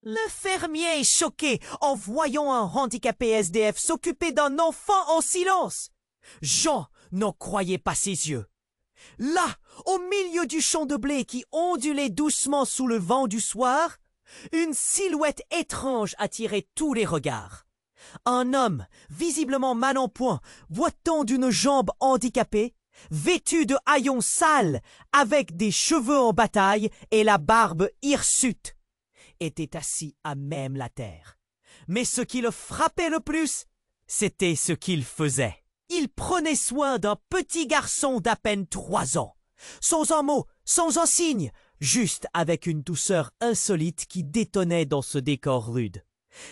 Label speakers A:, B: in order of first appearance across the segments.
A: Le fermier est choqué en voyant un handicapé SDF s'occuper d'un enfant en silence. Jean n'en croyait pas ses yeux. Là, au milieu du champ de blé qui ondulait doucement sous le vent du soir, une silhouette étrange attirait tous les regards. Un homme, visiblement mal en point, boitant d'une jambe handicapée, vêtu de haillons sales, avec des cheveux en bataille et la barbe hirsute, était assis à même la terre. Mais ce qui le frappait le plus, c'était ce qu'il faisait. Il prenait soin d'un petit garçon d'à peine 3 ans, sans un mot, sans un signe, juste avec une douceur insolite qui détonnait dans ce décor rude.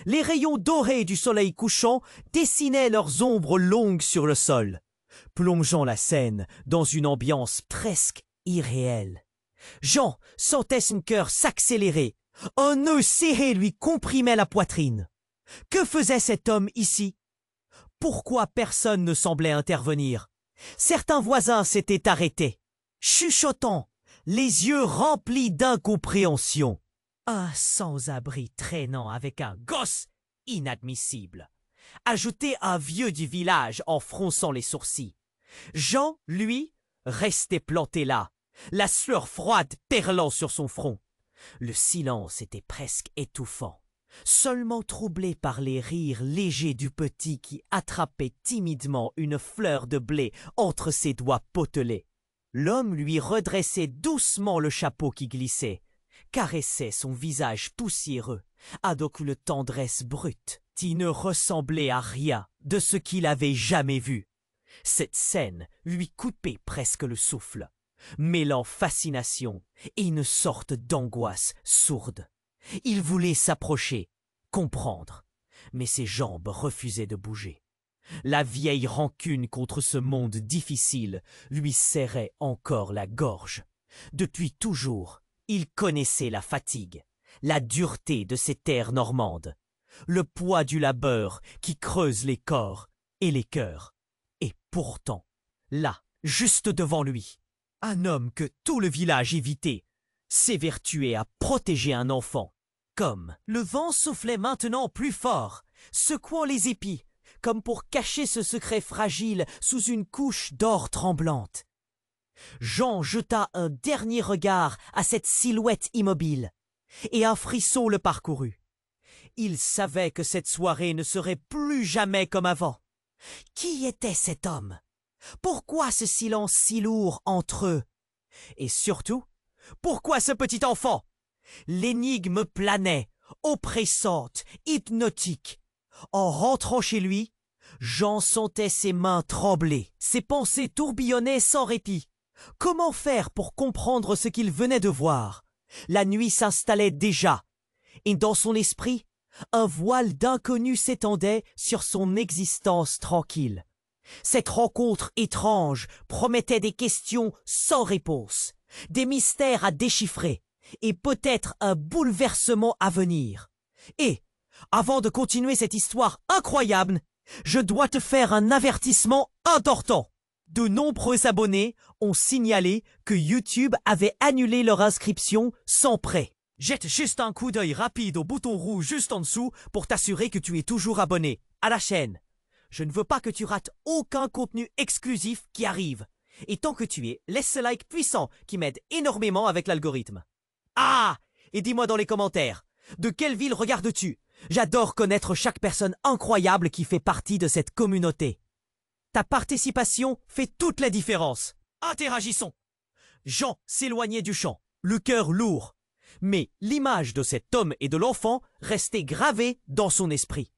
A: Les rayons dorés du soleil couchant dessinaient leurs ombres longues sur le sol, plongeant la scène dans une ambiance presque irréelle. Jean sentait son cœur s'accélérer. Un nœud serré lui comprimait la poitrine. Que faisait cet homme ici? Pourquoi personne ne semblait intervenir? Certains voisins s'étaient arrêtés, chuchotant, les yeux remplis d'incompréhension. Un sans-abri traînant avec un gosse, inadmissible. Ajoutait un vieux du village en fronçant les sourcils. Jean, lui, restait planté là, la sueur froide perlant sur son front. Le silence était presque étouffant, seulement troublé par les rires légers du petit qui attrapait timidement une fleur de blé entre ses doigts potelés. L'homme lui redressait doucement le chapeau qui glissait, caressait son visage poussiéreux, avec une tendresse brute qui ne ressemblait à rien de ce qu'il avait jamais vu. Cette scène lui coupait presque le souffle, mêlant fascination et une sorte d'angoisse sourde. Il voulait s'approcher, comprendre, mais ses jambes refusaient de bouger. La vieille rancune contre ce monde difficile lui serrait encore la gorge. Depuis toujours, il connaissait la fatigue, la dureté de ces terres normandes, le poids du labeur qui creuse les corps et les cœurs. Et pourtant, là, juste devant lui, un homme que tout le village évitait, s'évertuait à protéger un enfant. Comme le vent soufflait maintenant plus fort, secouant les épis, comme pour cacher ce secret fragile sous une couche d'or tremblante. Jean jeta un dernier regard à cette silhouette immobile, et un frisson le parcourut. Il savait que cette soirée ne serait plus jamais comme avant. Qui était cet homme? Pourquoi ce silence si lourd entre eux? Et surtout, pourquoi ce petit enfant? L'énigme planait, oppressante, hypnotique. En rentrant chez lui, Jean sentait ses mains trembler, ses pensées tourbillonnaient sans répit. Comment faire pour comprendre ce qu'il venait de voir? La nuit s'installait déjà, et dans son esprit, un voile d'inconnu s'étendait sur son existence tranquille. Cette rencontre étrange promettait des questions sans réponse, des mystères à déchiffrer, et peut-être un bouleversement à venir. Et, avant de continuer cette histoire incroyable, je dois te faire un avertissement important. De nombreux abonnés ont signalé que YouTube avait annulé leur inscription sans prêt. Jette juste un coup d'œil rapide au bouton rouge juste en dessous pour t'assurer que tu es toujours abonné à la chaîne. Je ne veux pas que tu rates aucun contenu exclusif qui arrive. Et tant que tu es, laisse ce like puissant qui m'aide énormément avec l'algorithme. Ah! Et dis-moi dans les commentaires, de quelle ville regardes-tu? J'adore connaître chaque personne incroyable qui fait partie de cette communauté. Ta participation fait toute la différence. Interagissons. Jean s'éloignait du champ, le cœur lourd. Mais l'image de cet homme et de l'enfant restait gravée dans son esprit.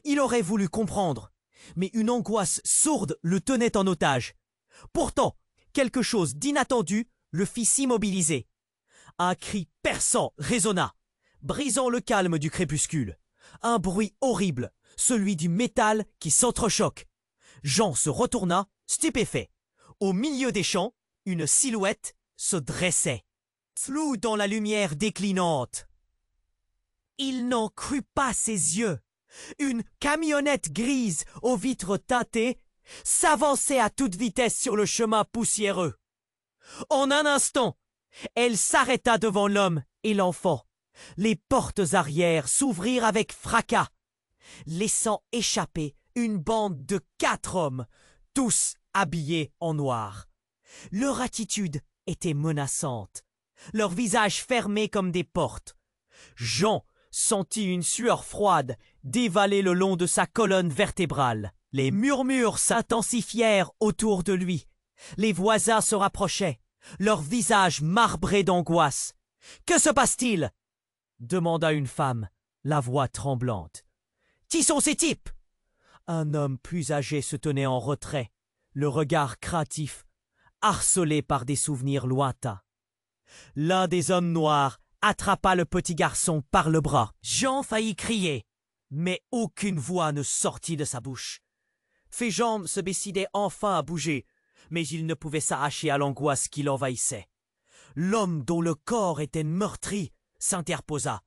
A: Il aurait voulu comprendre, mais une angoisse sourde le tenait en otage. Pourtant, quelque chose d'inattendu le fit s'immobiliser. Un cri perçant résonna, brisant le calme du crépuscule. Un bruit horrible, celui du métal qui s'entrechoque. Jean se retourna, stupéfait. Au milieu des champs, une silhouette se dressait, floue dans la lumière déclinante. Il n'en crut pas ses yeux. Une camionnette grise aux vitres teintées s'avançait à toute vitesse sur le chemin poussiéreux. En un instant, elle s'arrêta devant l'homme et l'enfant, Les portes arrière s'ouvrirent avec fracas, laissant échapper une bande de 4 hommes, tous habillés en noir. Leur attitude était menaçante, leurs visages fermés comme des portes. Jean sentit une sueur froide dévaler le long de sa colonne vertébrale. Les murmures s'intensifièrent autour de lui. Les voisins se rapprochaient, leurs visages marbrés d'angoisse. « Que se passe-t-il » demanda une femme, la voix tremblante. « Qui sont ces types » Un homme plus âgé se tenait en retrait, le regard craintif, harcelé par des souvenirs lointains. L'un des hommes noirs attrapa le petit garçon par le bras. Jean faillit crier, mais aucune voix ne sortit de sa bouche. Ses jambes se décidaient enfin à bouger, mais il ne pouvait s'arracher à l'angoisse qui l'envahissait. L'homme dont le corps était meurtri s'interposa,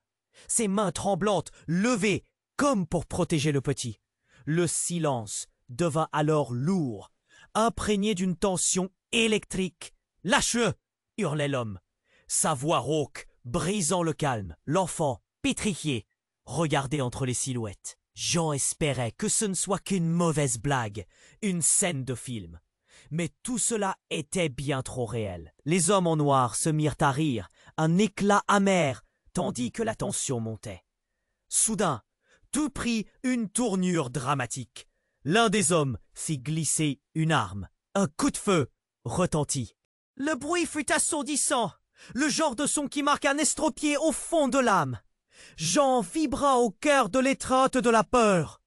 A: ses mains tremblantes levées comme pour protéger le petit. Le silence devint alors lourd, imprégné d'une tension électrique. « Lâche-le » hurlait l'homme, sa voix rauque brisant le calme. L'enfant, pétrifié, regardait entre les silhouettes. Jean espérait que ce ne soit qu'une mauvaise blague, une scène de film. Mais tout cela était bien trop réel. Les hommes en noir se mirent à rire, un éclat amer, tandis que la tension montait. Soudain, tout prit une tournure dramatique. L'un des hommes fit glisser une arme. Un coup de feu retentit. Le bruit fut assourdissant, le genre de son qui marque un estropié au fond de l'âme. Jean vibra au cœur de l'étreinte de la peur.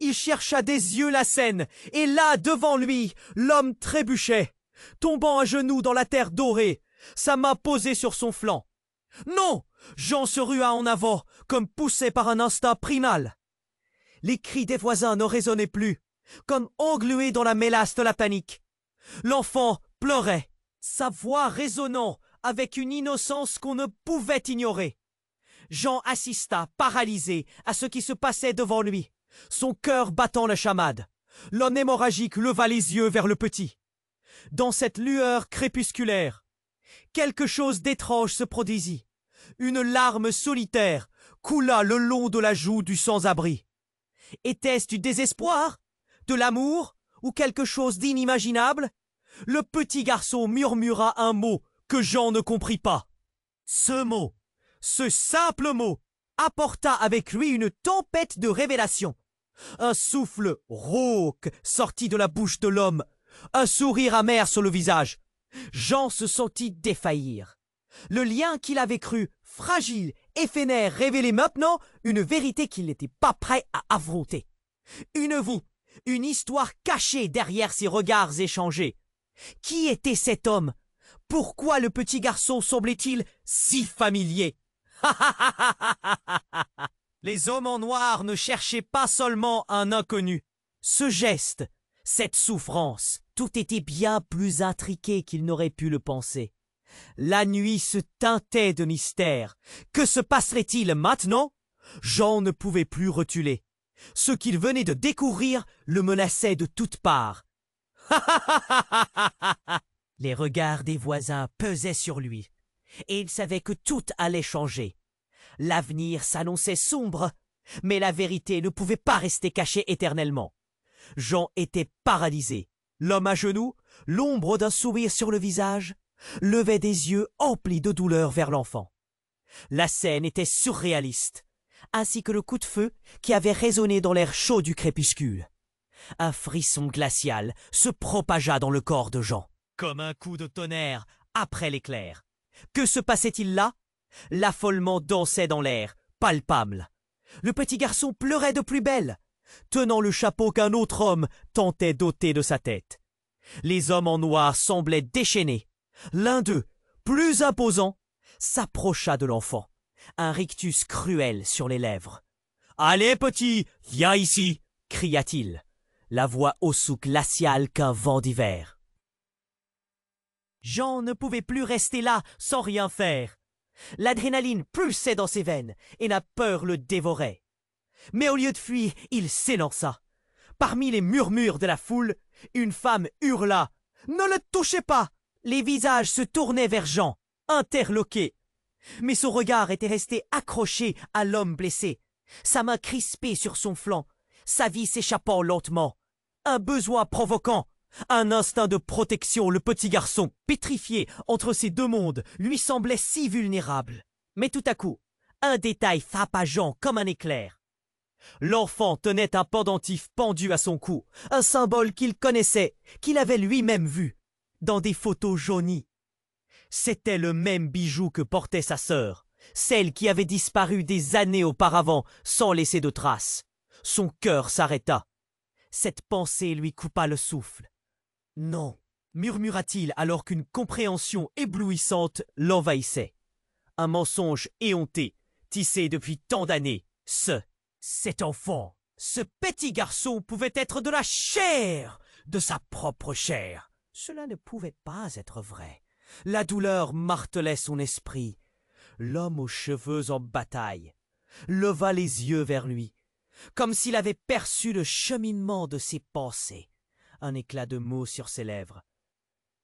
A: Il chercha des yeux la scène, et là, devant lui, l'homme trébuchait, tombant à genoux dans la terre dorée, sa main posée sur son flanc. Non! Jean se rua en avant, comme poussé par un instinct primal. Les cris des voisins ne résonnaient plus, comme englués dans la mélasse de la panique. L'enfant pleurait, sa voix résonnant avec une innocence qu'on ne pouvait ignorer. Jean assista, paralysé, à ce qui se passait devant lui, son cœur battant la chamade. L'homme hémorragique leva les yeux vers le petit. Dans cette lueur crépusculaire, quelque chose d'étrange se produisit. Une larme solitaire coula le long de la joue du sans-abri. Était-ce du désespoir, de l'amour ou quelque chose d'inimaginable? Le petit garçon murmura un mot que Jean ne comprit pas. Ce mot, ce simple mot, apporta avec lui une tempête de révélations. Un souffle rauque sortit de la bouche de l'homme, un sourire amer sur le visage. Jean se sentit défaillir. Le lien qu'il avait cru fragile, éphémère, révélait maintenant une vérité qu'il n'était pas prêt à affronter. Une histoire cachée derrière ces regards échangés. Qui était cet homme? Pourquoi le petit garçon semblait-il si familier? Les hommes en noir ne cherchaient pas seulement un inconnu. Ce geste, cette souffrance, tout était bien plus intriqué qu'il n'aurait pu le penser. La nuit se teintait de mystère. Que se passerait-il maintenant? Jean ne pouvait plus reculer. Ce qu'il venait de découvrir le menaçait de toutes parts. Les regards des voisins pesaient sur lui, et il savait que tout allait changer. L'avenir s'annonçait sombre, mais la vérité ne pouvait pas rester cachée éternellement. Jean était paralysé. L'homme à genoux, l'ombre d'un sourire sur le visage, levait des yeux emplis de douleur vers l'enfant. La scène était surréaliste, ainsi que le coup de feu qui avait résonné dans l'air chaud du crépuscule. Un frisson glacial se propagea dans le corps de Jean, comme un coup de tonnerre après l'éclair. Que se passait-il là? L'affolement dansait dans l'air, palpable. Le petit garçon pleurait de plus belle, tenant le chapeau qu'un autre homme tentait d'ôter de sa tête. Les hommes en noir semblaient déchaînés. L'un d'eux, plus imposant, s'approcha de l'enfant, un rictus cruel sur les lèvres. « Allez, petit, viens ici !» cria-t-il, la voix aussi glaciale qu'un vent d'hiver. Jean ne pouvait plus rester là sans rien faire. L'adrénaline pulsait dans ses veines et la peur le dévorait. Mais au lieu de fuir, il s'élança. Parmi les murmures de la foule, une femme hurla « Ne le touchez pas !» Les visages se tournaient vers Jean, interloqués. Mais son regard était resté accroché à l'homme blessé, sa main crispée sur son flanc, sa vie s'échappant lentement. Un besoin provoquant, un instinct de protection, le petit garçon, pétrifié entre ces deux mondes, lui semblait si vulnérable. Mais tout à coup, un détail frappa Jean comme un éclair. L'enfant tenait un pendentif pendu à son cou, un symbole qu'il connaissait, qu'il avait lui-même vu, dans des photos jaunies. C'était le même bijou que portait sa sœur, celle qui avait disparu des années auparavant sans laisser de traces. Son cœur s'arrêta. Cette pensée lui coupa le souffle. « Non » murmura-t-il alors qu'une compréhension éblouissante l'envahissait. Un mensonge éhonté, tissé depuis tant d'années. Cet enfant, ce petit garçon pouvait être de la chair, de sa propre chair. Cela ne pouvait pas être vrai. La douleur martelait son esprit. L'homme aux cheveux en bataille leva les yeux vers lui, comme s'il avait perçu le cheminement de ses pensées. Un éclat de mots sur ses lèvres.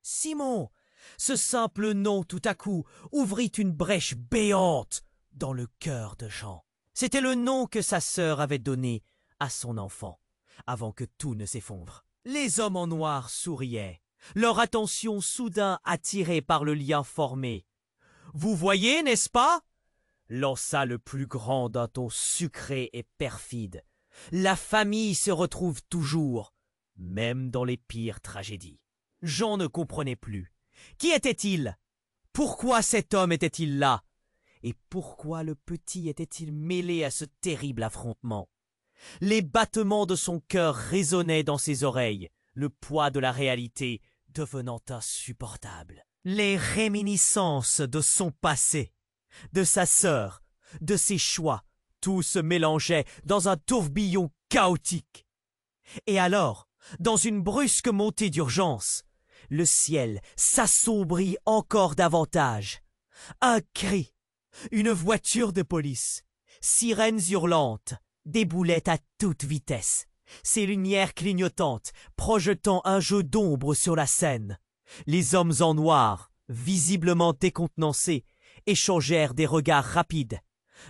A: Simon, ce simple nom tout à coup ouvrit une brèche béante dans le cœur de Jean. C'était le nom que sa sœur avait donné à son enfant, avant que tout ne s'effondre. Les hommes en noir souriaient, leur attention soudain attirée par le lien formé. « Vous voyez, n'est-ce pas ?» lança le plus grand d'un ton sucré et perfide. « La famille se retrouve toujours, même dans les pires tragédies. » Jean ne comprenait plus. Qui était-il? Pourquoi cet homme était-il là? Et pourquoi le petit était-il mêlé à ce terrible affrontement? Les battements de son cœur résonnaient dans ses oreilles, le poids de la réalité devenant insupportable. Les réminiscences de son passé, de sa sœur, de ses choix, tout se mélangeait dans un tourbillon chaotique. Et alors, dans une brusque montée d'urgence, le ciel s'assombrit encore davantage. Un cri, une voiture de police, sirènes hurlantes, déboulaient à toute vitesse, ses lumières clignotantes projetant un jeu d'ombre sur la scène. Les hommes en noir, visiblement décontenancés, échangèrent des regards rapides.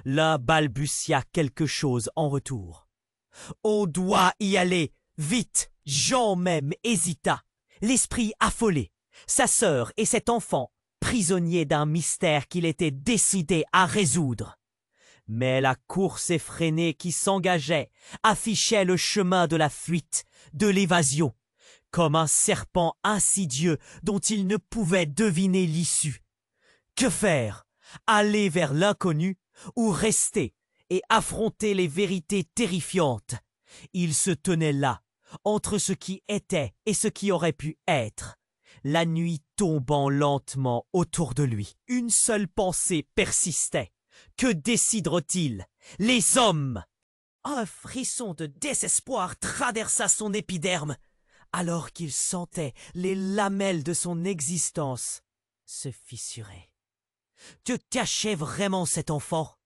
A: L'un balbutia quelque chose en retour. « On doit y aller, vite !» Jean même hésita, l'esprit affolé, sa sœur et cet enfant, prisonniers d'un mystère qu'il était décidé à résoudre. Mais la course effrénée qui s'engageait affichait le chemin de la fuite, de l'évasion, comme un serpent insidieux dont il ne pouvait deviner l'issue. Que faire? Aller vers l'inconnu ou rester et affronter les vérités terrifiantes? Il se tenait là, entre ce qui était et ce qui aurait pu être, la nuit tombant lentement autour de lui. Une seule pensée persistait. Que décidera-t-il? Les hommes! Un frisson de désespoir traversa son épiderme, alors qu'il sentait les lamelles de son existence se fissurer. Que cachait vraiment cet enfant?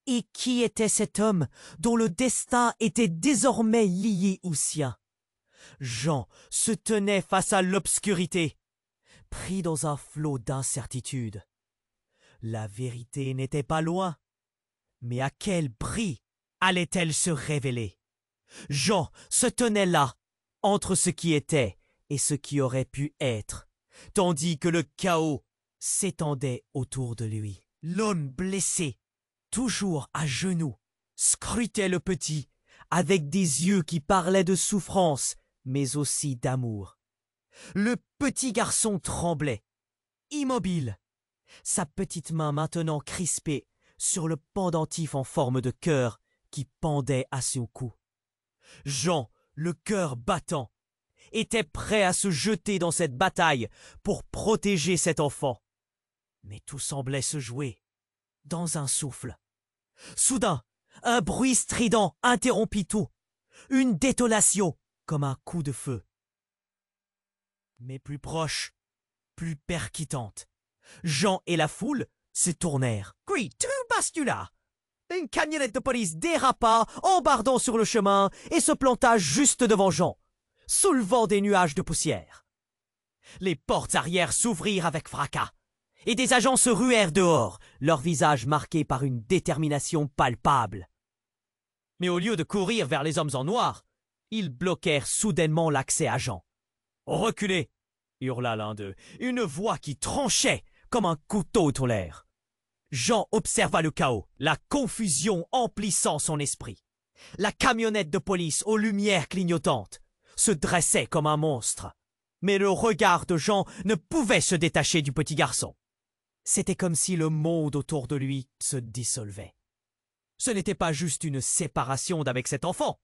A: Et qui était cet homme dont le destin était désormais lié au sien? Jean se tenait face à l'obscurité, pris dans un flot d'incertitude. La vérité n'était pas loin, mais à quel prix allait-elle se révéler? Jean se tenait là, entre ce qui était et ce qui aurait pu être, tandis que le chaos s'étendait autour de lui. L'homme blessé, toujours à genoux, scrutait le petit, avec des yeux qui parlaient de souffrance, mais aussi d'amour. Le petit garçon tremblait, immobile, sa petite main maintenant crispée sur le pendentif en forme de cœur qui pendait à son cou. Jean, le cœur battant, était prêt à se jeter dans cette bataille pour protéger cet enfant. Mais tout semblait se jouer dans un souffle. Soudain, un bruit strident interrompit tout. Une détonation comme un coup de feu. Mais plus proche, plus percutante. Jean et la foule se tournèrent. Puis tout bascula. Une camionnette de police dérapa, embardant sur le chemin, et se planta juste devant Jean, soulevant des nuages de poussière. Les portes arrière s'ouvrirent avec fracas. et des agents se ruèrent dehors, leurs visages marqués par une détermination palpable. Mais au lieu de courir vers les hommes en noir, ils bloquèrent soudainement l'accès à Jean. « Reculez !» hurla l'un d'eux, une voix qui tranchait comme un couteau dans l'air. Jean observa le chaos, la confusion emplissant son esprit. La camionnette de police aux lumières clignotantes se dressait comme un monstre. Mais le regard de Jean ne pouvait se détacher du petit garçon. C'était comme si le monde autour de lui se dissolvait. Ce n'était pas juste une séparation d'avec cet enfant.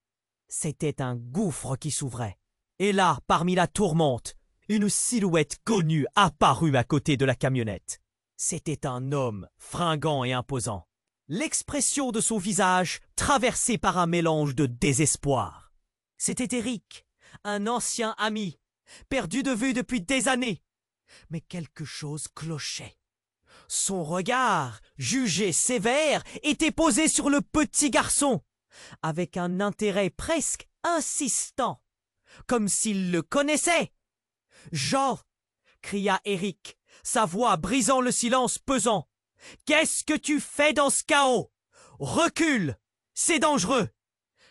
A: C'était un gouffre qui s'ouvrait. Et là, parmi la tourmente, une silhouette connue apparut à côté de la camionnette. C'était un homme fringant et imposant. L'expression de son visage traversée par un mélange de désespoir. C'était Eric, un ancien ami, perdu de vue depuis des années. Mais quelque chose clochait. Son regard, jugé sévère, était posé sur le petit garçon, avec un intérêt presque insistant, comme s'il le connaissait. « Jean !» cria Eric, sa voix brisant le silence pesant. « Qu'est-ce que tu fais dans ce chaos? Recule! C'est dangereux !»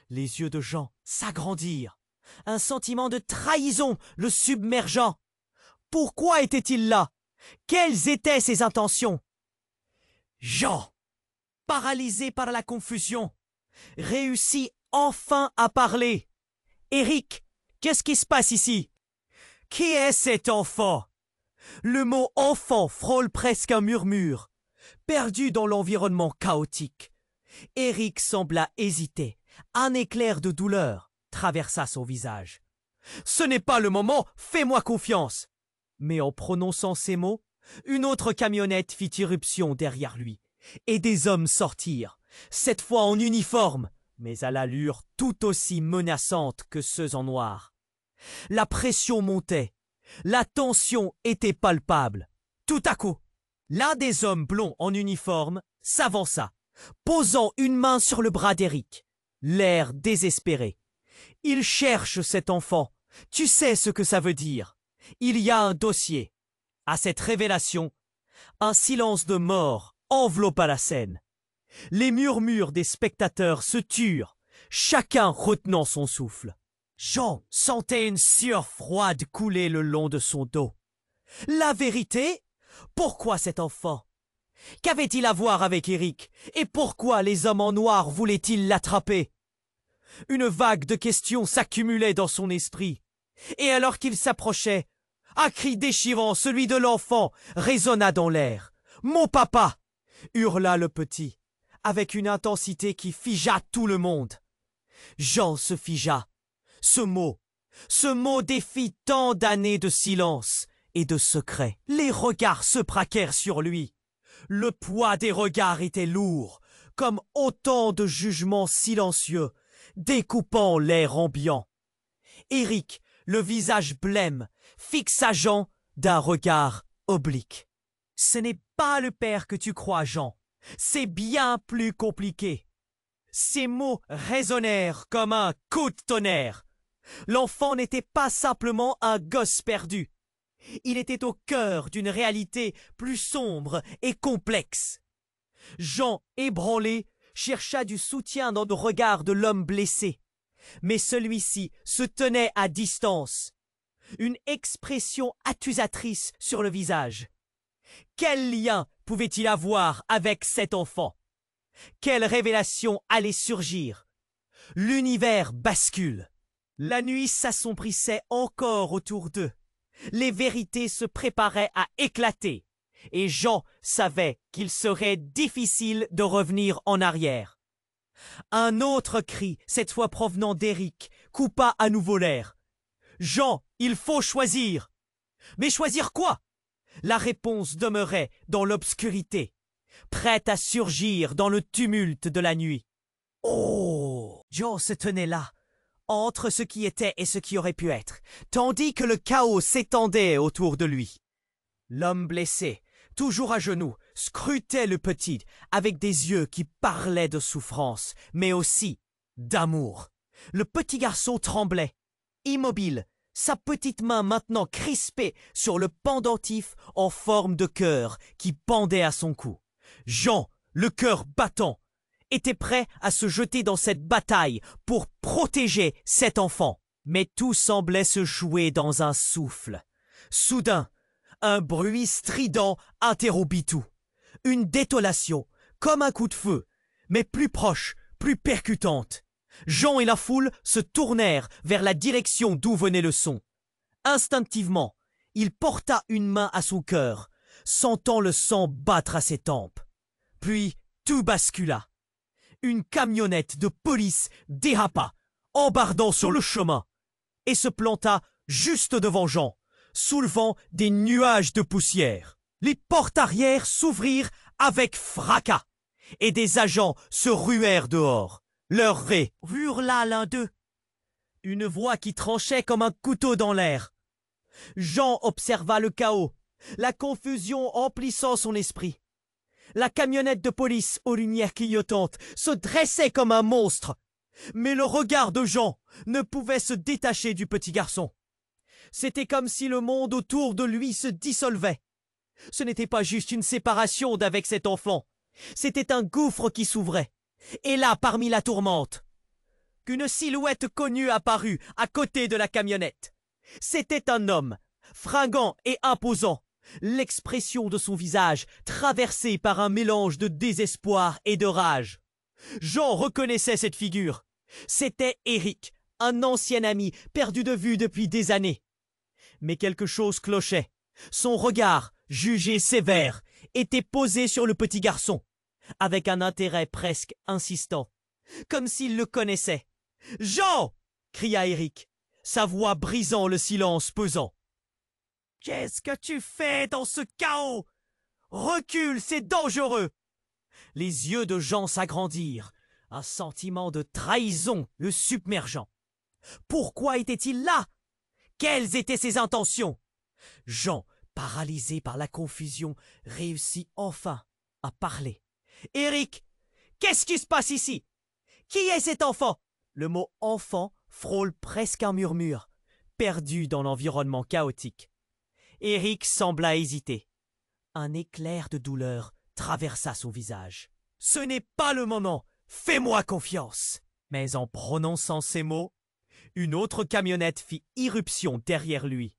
A: Les yeux de Jean s'agrandirent. Un sentiment de trahison le submergeant. Pourquoi était-il là? Quelles étaient ses intentions? Jean, paralysé par la confusion, réussit enfin à parler. « Eric, qu'est-ce qui se passe ici? Qui est cet enfant ?» Le mot « enfant » frôle presque un murmure. Perdu dans l'environnement chaotique, Eric sembla hésiter. Un éclair de douleur traversa son visage. « Ce n'est pas le moment, fais-moi confiance !» Mais en prononçant ces mots, une autre camionnette fit irruption derrière lui, et des hommes sortirent, cette fois en uniforme, mais à l'allure tout aussi menaçante que ceux en noir. La pression montait, la tension était palpable. Tout à coup, l'un des hommes blonds en uniforme s'avança, posant une main sur le bras d'Eric, l'air désespéré. « Il cherche cet enfant. Tu sais ce que ça veut dire. Il y a un dossier. » À cette révélation, un silence de mort enveloppa la scène. Les murmures des spectateurs se turent, chacun retenant son souffle. Jean sentait une sueur froide couler le long de son dos. La vérité? Pourquoi cet enfant? Qu'avait-il à voir avec Eric? Et pourquoi les hommes en noir voulaient-ils l'attraper? Une vague de questions s'accumulait dans son esprit. Et alors qu'il s'approchait, un cri déchirant, celui de l'enfant, résonna dans l'air. « Mon papa !» hurla le petit, avec une intensité qui figea tout le monde. Jean se figea. Ce mot défit tant d'années de silence et de secret. Les regards se braquèrent sur lui. Le poids des regards était lourd, comme autant de jugements silencieux, découpant l'air ambiant. Eric, le visage blême, fixa Jean d'un regard oblique. « Ce n'est pas le père que tu crois, Jean. C'est bien plus compliqué. » Ces mots résonnèrent comme un coup de tonnerre. L'enfant n'était pas simplement un gosse perdu. Il était au cœur d'une réalité plus sombre et complexe. Jean, ébranlé, chercha du soutien dans le regard de l'homme blessé. Mais celui-ci se tenait à distance, une expression accusatrice sur le visage. Quel lien pouvait-il avoir avec cet enfant? Quelle révélation allait surgir? L'univers bascule. La nuit s'assombrissait encore autour d'eux. Les vérités se préparaient à éclater, et Jean savait qu'il serait difficile de revenir en arrière. Un autre cri, cette fois provenant d'Eric, coupa à nouveau l'air. « Jean, il faut choisir !» Mais choisir quoi? La réponse demeurait dans l'obscurité, prête à surgir dans le tumulte de la nuit. Oh! Jean se tenait là, entre ce qui était et ce qui aurait pu être, tandis que le chaos s'étendait autour de lui. L'homme blessé, toujours à genoux, scrutait le petit avec des yeux qui parlaient de souffrance, mais aussi d'amour. Le petit garçon tremblait, immobile, sa petite main maintenant crispée sur le pendentif en forme de cœur qui pendait à son cou. Jean, le cœur battant, était prêt à se jeter dans cette bataille pour protéger cet enfant. Mais tout semblait se jouer dans un souffle. Soudain, un bruit strident interrompit tout. Une détonation, comme un coup de feu, mais plus proche, plus percutante. Jean et la foule se tournèrent vers la direction d'où venait le son. Instinctivement, il porta une main à son cœur, sentant le sang battre à ses tempes. Puis tout bascula. Une camionnette de police dérapa, embardant sur le chemin, et se planta juste devant Jean, soulevant des nuages de poussière. Les portes arrière s'ouvrirent avec fracas, et des agents se ruèrent dehors. Leur ré hurla l'un d'eux. Une voix qui tranchait comme un couteau dans l'air. Jean observa le chaos, la confusion emplissant son esprit. La camionnette de police aux lumières clignotantes se dressait comme un monstre. Mais le regard de Jean ne pouvait se détacher du petit garçon. C'était comme si le monde autour de lui se dissolvait. Ce n'était pas juste une séparation d'avec cet enfant. C'était un gouffre qui s'ouvrait. Et là, parmi la tourmente, qu'une silhouette connue apparut à côté de la camionnette. C'était un homme, fringant et imposant, l'expression de son visage traversée par un mélange de désespoir et de rage. Jean reconnaissait cette figure. C'était Éric, un ancien ami perdu de vue depuis des années. Mais quelque chose clochait. Son regard, jugé sévère, était posé sur le petit garçon, avec un intérêt presque insistant, comme s'il le connaissait. « Jean !» cria Éric, sa voix brisant le silence pesant. « Qu'est-ce que tu fais dans ce chaos? Recule, c'est dangereux !» Les yeux de Jean s'agrandirent, un sentiment de trahison le submergeant. Pourquoi était-il là? Quelles étaient ses intentions? Jean, paralysé par la confusion, réussit enfin à parler. « Éric, qu'est-ce qui se passe ici? Qui est cet enfant ?» Le mot « enfant » frôle presque un murmure, perdu dans l'environnement chaotique. Éric sembla hésiter. Un éclair de douleur traversa son visage. « Ce n'est pas le moment, fais-moi confiance !» Mais en prononçant ces mots, une autre camionnette fit irruption derrière lui,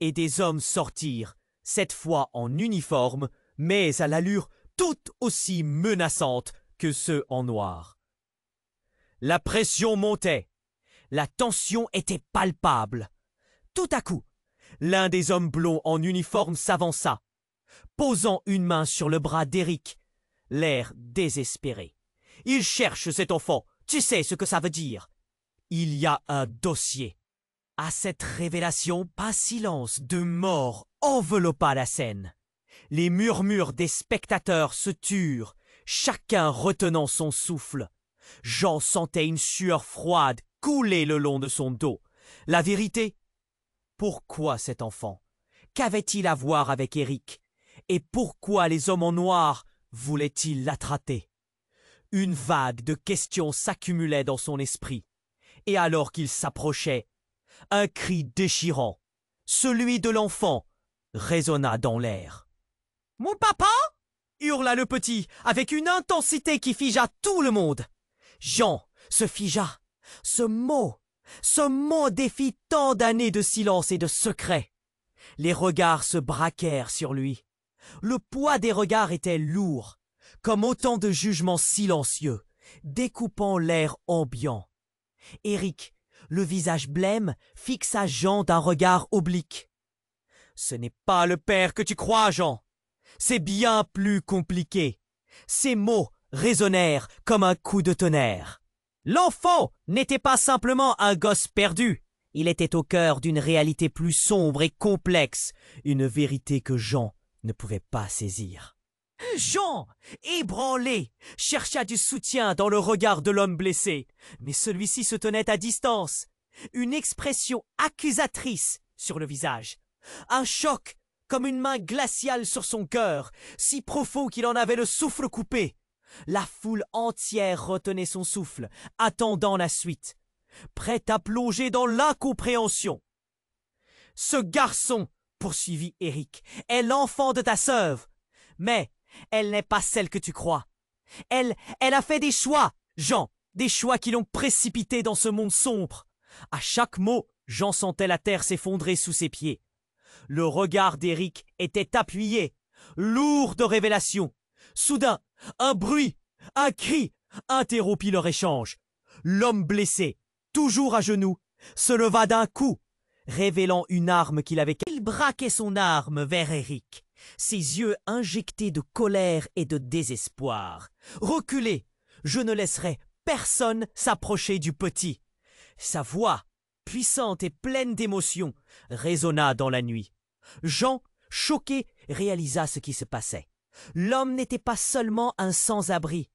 A: et des hommes sortirent, cette fois en uniforme, mais à l'allure tout aussi menaçante que ceux en noir. La pression montait, la tension était palpable. Tout à coup, l'un des hommes blonds en uniforme s'avança, posant une main sur le bras d'Éric, l'air désespéré. « Il cherche cet enfant, tu sais ce que ça veut dire. Il y a un dossier. » À cette révélation, un silence de mort enveloppa la scène. Les murmures des spectateurs se turent, chacun retenant son souffle. Jean sentait une sueur froide couler le long de son dos. La vérité? Pourquoi cet enfant? Qu'avait-il à voir avec Éric? Et pourquoi les hommes en noir voulaient-ils l'attraper? Une vague de questions s'accumulait dans son esprit. Et alors qu'il s'approchait, un cri déchirant, celui de l'enfant, résonna dans l'air. « Mon papa !» hurla le petit, avec une intensité qui figea tout le monde. Jean se figea. Ce mot défit tant d'années de silence et de secret. Les regards se braquèrent sur lui. Le poids des regards était lourd, comme autant de jugements silencieux, découpant l'air ambiant. Éric, le visage blême, fixa Jean d'un regard oblique. « Ce n'est pas le père que tu crois, Jean. C'est bien plus compliqué. » Ces mots résonnèrent comme un coup de tonnerre. L'enfant n'était pas simplement un gosse perdu. Il était au cœur d'une réalité plus sombre et complexe, une vérité que Jean ne pouvait pas saisir. Jean, ébranlé, chercha du soutien dans le regard de l'homme blessé, mais celui-ci se tenait à distance, une expression accusatrice sur le visage, un choc comme une main glaciale sur son cœur, si profond qu'il en avait le souffle coupé. La foule entière retenait son souffle, attendant la suite, prête à plonger dans l'incompréhension. Ce garçon, poursuivit Eric, est l'enfant de ta sœur. Mais elle n'est pas celle que tu crois. Elle a fait des choix, Jean, des choix qui l'ont précipité dans ce monde sombre. À chaque mot, Jean sentait la terre s'effondrer sous ses pieds. Le regard d'Eric était appuyé, lourd de révélations. Soudain, un bruit, un cri, interrompit leur échange. L'homme blessé, toujours à genoux, se leva d'un coup, révélant une arme qu'il avait. Il braquait son arme vers Eric, ses yeux injectés de colère et de désespoir. Reculez, je ne laisserai personne s'approcher du petit. Sa voix, puissante et pleine d'émotion, résonna dans la nuit. Jean, choqué, réalisa ce qui se passait. L'homme n'était pas seulement un sans-abri.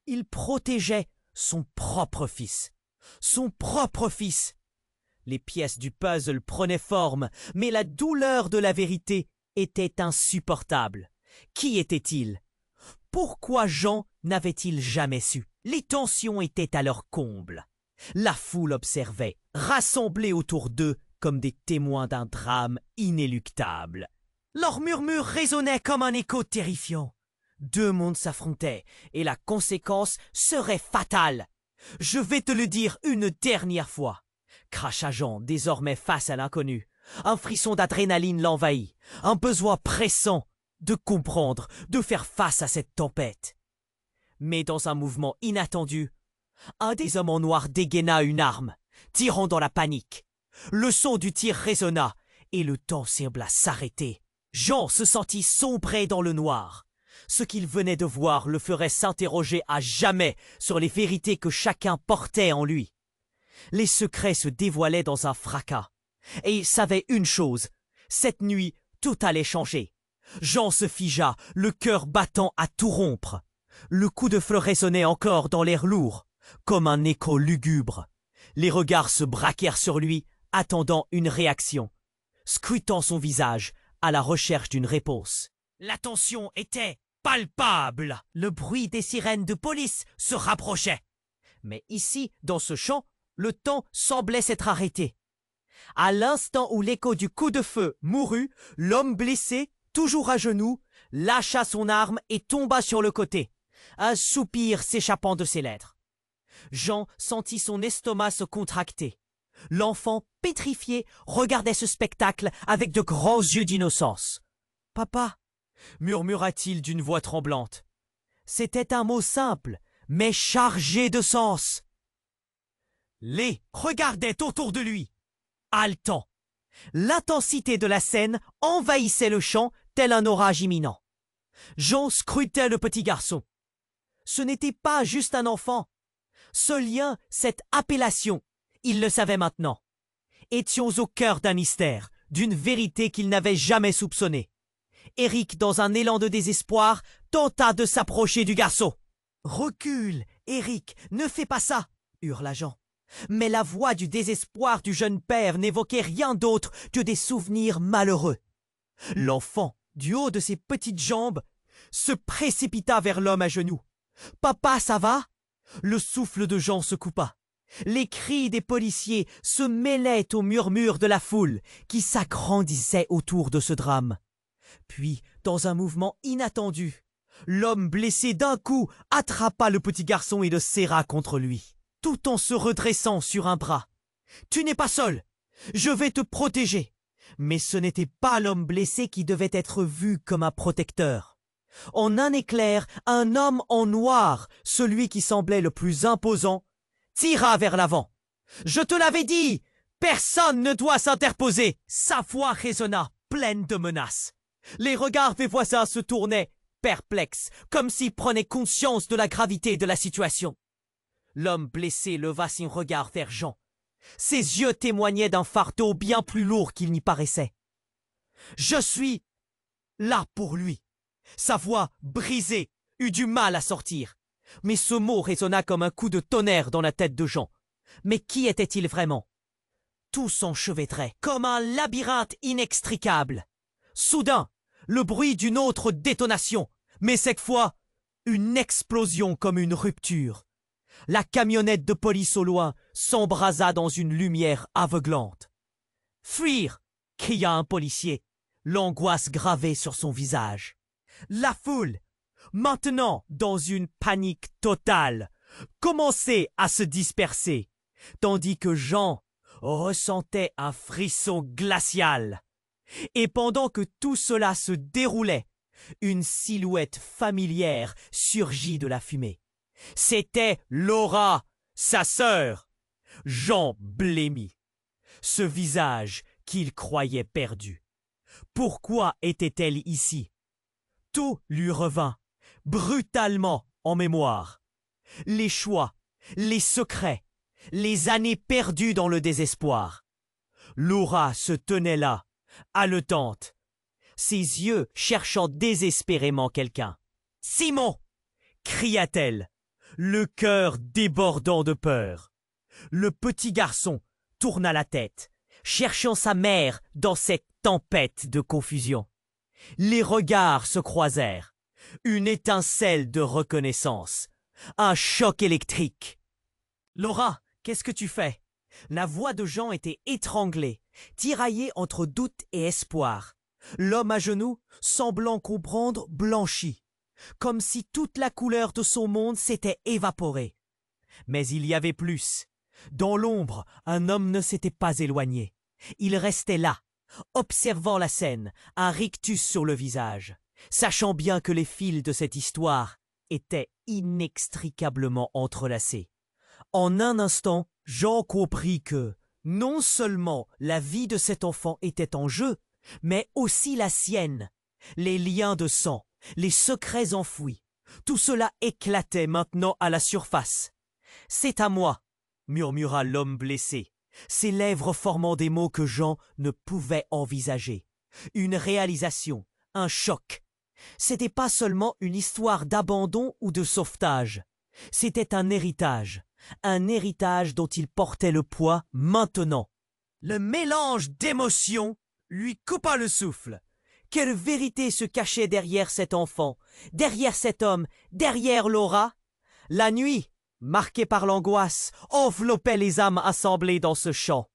A: Il protégeait son propre fils. Son propre fils. Les pièces du puzzle prenaient forme, mais la douleur de la vérité était insupportable. Qui était-il? Pourquoi Jean n'avait-il jamais su? Les tensions étaient à leur comble. La foule observait, rassemblée autour d'eux comme des témoins d'un drame inéluctable. Leurs murmures résonnaient comme un écho terrifiant. Deux mondes s'affrontaient, et la conséquence serait fatale. Je vais te le dire une dernière fois, cracha Jean, désormais face à l'inconnu. Un frisson d'adrénaline l'envahit, un besoin pressant de comprendre, de faire face à cette tempête. Mais dans un mouvement inattendu, un des hommes en noir dégaina une arme, tirant dans la panique. Le son du tir résonna, et le temps sembla s'arrêter. Jean se sentit sombrer dans le noir. Ce qu'il venait de voir le ferait s'interroger à jamais sur les vérités que chacun portait en lui. Les secrets se dévoilaient dans un fracas. Et il savait une chose, cette nuit, tout allait changer. Jean se figea, le cœur battant à tout rompre. Le coup de feu résonnait encore dans l'air lourd, comme un écho lugubre. Les regards se braquèrent sur lui, attendant une réaction, scrutant son visage à la recherche d'une réponse. La tension était palpable. Le bruit des sirènes de police se rapprochait. Mais ici, dans ce champ, le temps semblait s'être arrêté. À l'instant où l'écho du coup de feu mourut, l'homme blessé, toujours à genoux, lâcha son arme et tomba sur le côté, un soupir s'échappant de ses lèvres. Jean sentit son estomac se contracter. L'enfant, pétrifié, regardait ce spectacle avec de grands yeux d'innocence. « Papa !» murmura-t-il d'une voix tremblante. C'était un mot simple, mais chargé de sens. Les regardaient autour de lui, haletant. L'intensité de la scène envahissait le champ tel un orage imminent. Jean scrutait le petit garçon. Ce n'était pas juste un enfant. Ce lien, cette appellation, il le savait maintenant. Étions au cœur d'un mystère, d'une vérité qu'il n'avait jamais soupçonnée. Eric, dans un élan de désespoir, tenta de s'approcher du garçon. « Recule, Eric, ne fais pas ça !» hurla Jean. Mais la voix du désespoir du jeune père n'évoquait rien d'autre que des souvenirs malheureux. L'enfant, du haut de ses petites jambes, se précipita vers l'homme à genoux. « Papa, ça va ?» Le souffle de Jean se coupa. Les cris des policiers se mêlaient aux murmures de la foule qui s'agrandissait autour de ce drame. Puis, dans un mouvement inattendu, l'homme blessé d'un coup attrapa le petit garçon et le serra contre lui, tout en se redressant sur un bras. « Tu n'es pas seul, je vais te protéger. » Mais ce n'était pas l'homme blessé qui devait être vu comme un protecteur. En un éclair, un homme en noir, celui qui semblait le plus imposant, tira vers l'avant. « Je te l'avais dit, personne ne doit s'interposer !» Sa voix résonna, pleine de menaces. Les regards des voisins se tournaient, perplexes, comme s'ils prenaient conscience de la gravité de la situation. L'homme blessé leva son regard vers Jean. Ses yeux témoignaient d'un fardeau bien plus lourd qu'il n'y paraissait. « Je suis là pour lui !» Sa voix, brisée, eut du mal à sortir. Mais ce mot résonna comme un coup de tonnerre dans la tête de Jean. Mais qui était-il vraiment? Tout s'enchevêtrait, comme un labyrinthe inextricable. Soudain, le bruit d'une autre détonation, mais cette fois, une explosion comme une rupture. La camionnette de police au loin s'embrasa dans une lumière aveuglante. « Fuir !» cria un policier, l'angoisse gravée sur son visage. La foule, maintenant dans une panique totale, commençait à se disperser, tandis que Jean ressentait un frisson glacial. Et pendant que tout cela se déroulait, une silhouette familière surgit de la fumée. C'était Laura, sa sœur. Jean blêmit, ce visage qu'il croyait perdu. Pourquoi était-elle ici? Tout lui revint, brutalement en mémoire. Les choix, les secrets, les années perdues dans le désespoir. Laura se tenait là, haletante, ses yeux cherchant désespérément quelqu'un. « Simon !» cria-t-elle, le cœur débordant de peur. Le petit garçon tourna la tête, cherchant sa mère dans cette tempête de confusion. Les regards se croisèrent, une étincelle de reconnaissance, un choc électrique. « Laura, qu'est-ce que tu fais ?» La voix de Jean était étranglée, tiraillée entre doute et espoir. L'homme à genoux, semblant comprendre, blanchit, comme si toute la couleur de son monde s'était évaporée. Mais il y avait plus. Dans l'ombre, un homme ne s'était pas éloigné. Il restait là, observant la scène, un rictus sur le visage, sachant bien que les fils de cette histoire étaient inextricablement entrelacés. En un instant, Jean comprit que, non seulement la vie de cet enfant était en jeu, mais aussi la sienne. Les liens de sang, les secrets enfouis, tout cela éclatait maintenant à la surface. « C'est à moi !» murmura l'homme blessé, ses lèvres formant des mots que Jean ne pouvait envisager. Une réalisation, un choc. C'était pas seulement une histoire d'abandon ou de sauvetage. C'était un héritage dont il portait le poids maintenant. Le mélange d'émotions lui coupa le souffle. Quelle vérité se cachait derrière cet enfant, derrière cet homme, derrière Laura? La nuit, marquée par l'angoisse, enveloppait les âmes assemblées dans ce champ.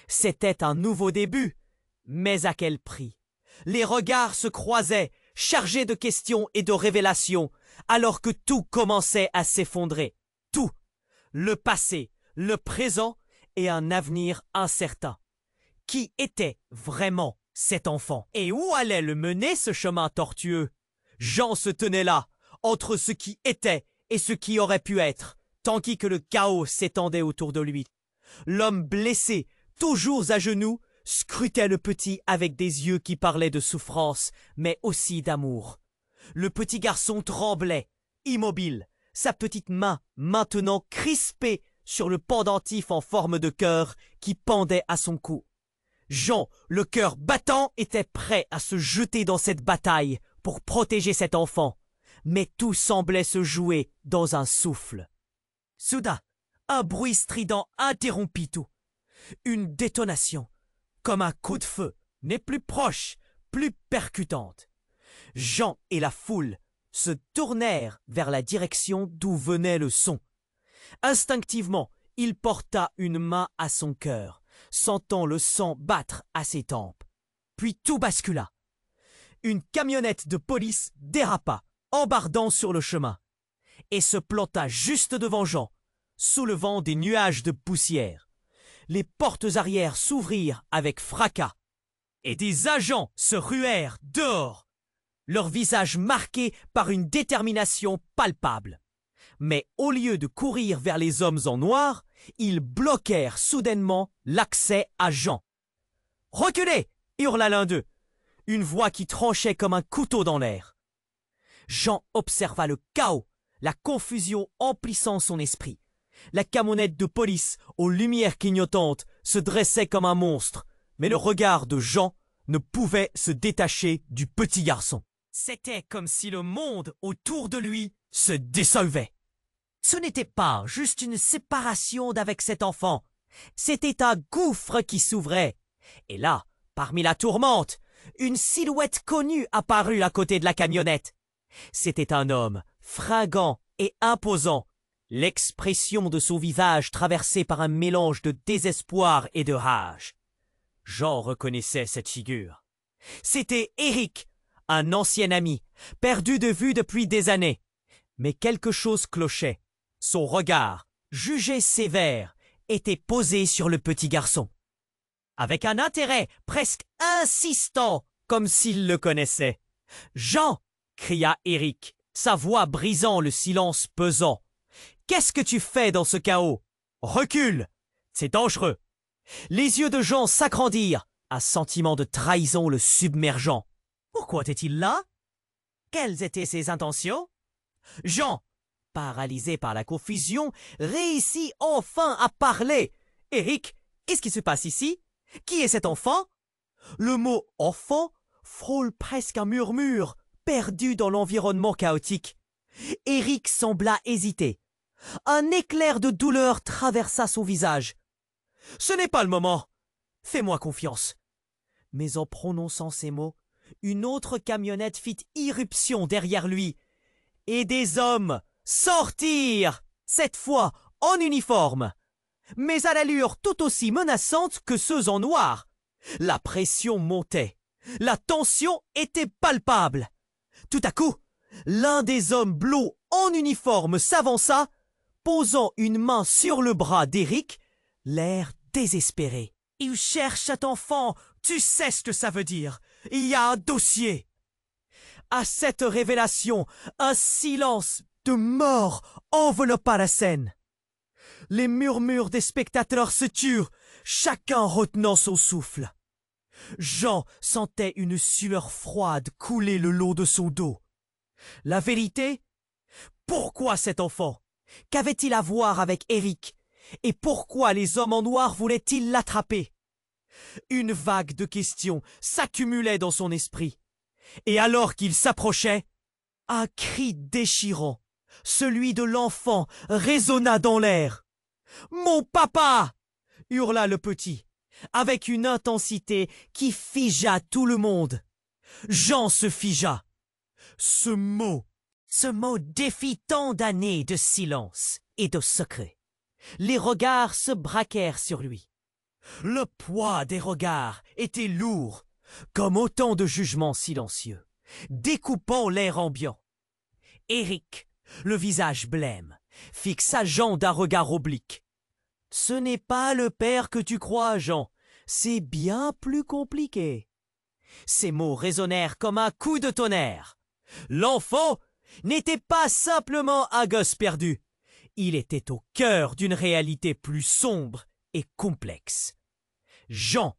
A: C'était un nouveau début, mais à quel prix? Les regards se croisaient, chargés de questions et de révélations, alors que tout commençait à s'effondrer. Tout. Le passé, le présent et un avenir incertain. Qui était vraiment cet enfant? Et où allait le mener ce chemin tortueux? Jean se tenait là, entre ce qui était et ce qui aurait pu être, tandis que le chaos s'étendait autour de lui. L'homme blessé, toujours à genoux, scrutait le petit avec des yeux qui parlaient de souffrance, mais aussi d'amour. Le petit garçon tremblait, immobile, sa petite main maintenant crispée sur le pendentif en forme de cœur qui pendait à son cou. Jean, le cœur battant, était prêt à se jeter dans cette bataille pour protéger cet enfant, mais tout semblait se jouer dans un souffle. Soudain, un bruit strident interrompit tout. Une détonation, comme un coup de feu, mais plus proche, plus percutante. Jean et la foule se tournèrent vers la direction d'où venait le son. Instinctivement, il porta une main à son cœur, sentant le sang battre à ses tempes. Puis tout bascula. Une camionnette de police dérapa, embardant sur le chemin, et se planta juste devant Jean, soulevant des nuages de poussière. Les portes arrière s'ouvrirent avec fracas, et des agents se ruèrent dehors, leur visage marqué par une détermination palpable. Mais au lieu de courir vers les hommes en noir, ils bloquèrent soudainement l'accès à Jean. « Reculez !» hurla l'un d'eux, une voix qui tranchait comme un couteau dans l'air. Jean observa le chaos, la confusion emplissant son esprit. La camionnette de police, aux lumières clignotantes, se dressait comme un monstre, mais le regard de Jean ne pouvait se détacher du petit garçon. C'était comme si le monde autour de lui se dissolvait. Ce n'était pas juste une séparation d'avec cet enfant, c'était un gouffre qui s'ouvrait. Et là, parmi la tourmente, une silhouette connue apparut à côté de la camionnette. C'était un homme, fringant et imposant, l'expression de son visage traversé par un mélange de désespoir et de rage. Jean reconnaissait cette figure. C'était Éric, un ancien ami, perdu de vue depuis des années. Mais quelque chose clochait. Son regard, jugé sévère, était posé sur le petit garçon. Avec un intérêt presque insistant, comme s'il le connaissait. « Jean !» cria Éric, sa voix brisant le silence pesant. « Qu'est-ce que tu fais dans ce chaos? Recule! C'est dangereux !» Les yeux de Jean s'agrandirent, un sentiment de trahison le submergeant. Pourquoi était-il là? Quelles étaient ses intentions? Jean, paralysé par la confusion, réussit enfin à parler. « Éric, qu'est-ce qui se passe ici? Qui est cet enfant ?» Le mot « enfant » frôle presque un murmure, perdu dans l'environnement chaotique. Éric sembla hésiter. Un éclair de douleur traversa son visage. « Ce n'est pas le moment. Fais-moi confiance. » Mais en prononçant ces mots, une autre camionnette fit irruption derrière lui. Et des hommes sortirent, cette fois en uniforme, mais à l'allure tout aussi menaçante que ceux en noir. La pression montait. La tension était palpable. Tout à coup, l'un des hommes bleus en uniforme s'avança, posant une main sur le bras d'Éric, l'air désespéré. « Il cherche cet enfant, tu sais ce que ça veut dire. Il y a un dossier. » À cette révélation, un silence de mort enveloppa la scène. Les murmures des spectateurs se turent, chacun retenant son souffle. Jean sentait une sueur froide couler le long de son dos. La vérité? Pourquoi cet enfant? Qu'avait-il à voir avec Éric? Et pourquoi les hommes en noir voulaient-ils l'attraper? Une vague de questions s'accumulait dans son esprit. Et alors qu'il s'approchait, un cri déchirant, celui de l'enfant, résonna dans l'air. « Mon papa !» hurla le petit, avec une intensité qui figea tout le monde. Jean se figea. Ce mot défit tant d'années de silence et de secret. Les regards se braquèrent sur lui. Le poids des regards était lourd, comme autant de jugements silencieux, découpant l'air ambiant. Éric, le visage blême, fixa Jean d'un regard oblique. « Ce n'est pas le père que tu crois, Jean, c'est bien plus compliqué. » Ces mots résonnèrent comme un coup de tonnerre. L'enfant n'était pas simplement un gosse perdu, il était au cœur d'une réalité plus sombre et complexe. Jean,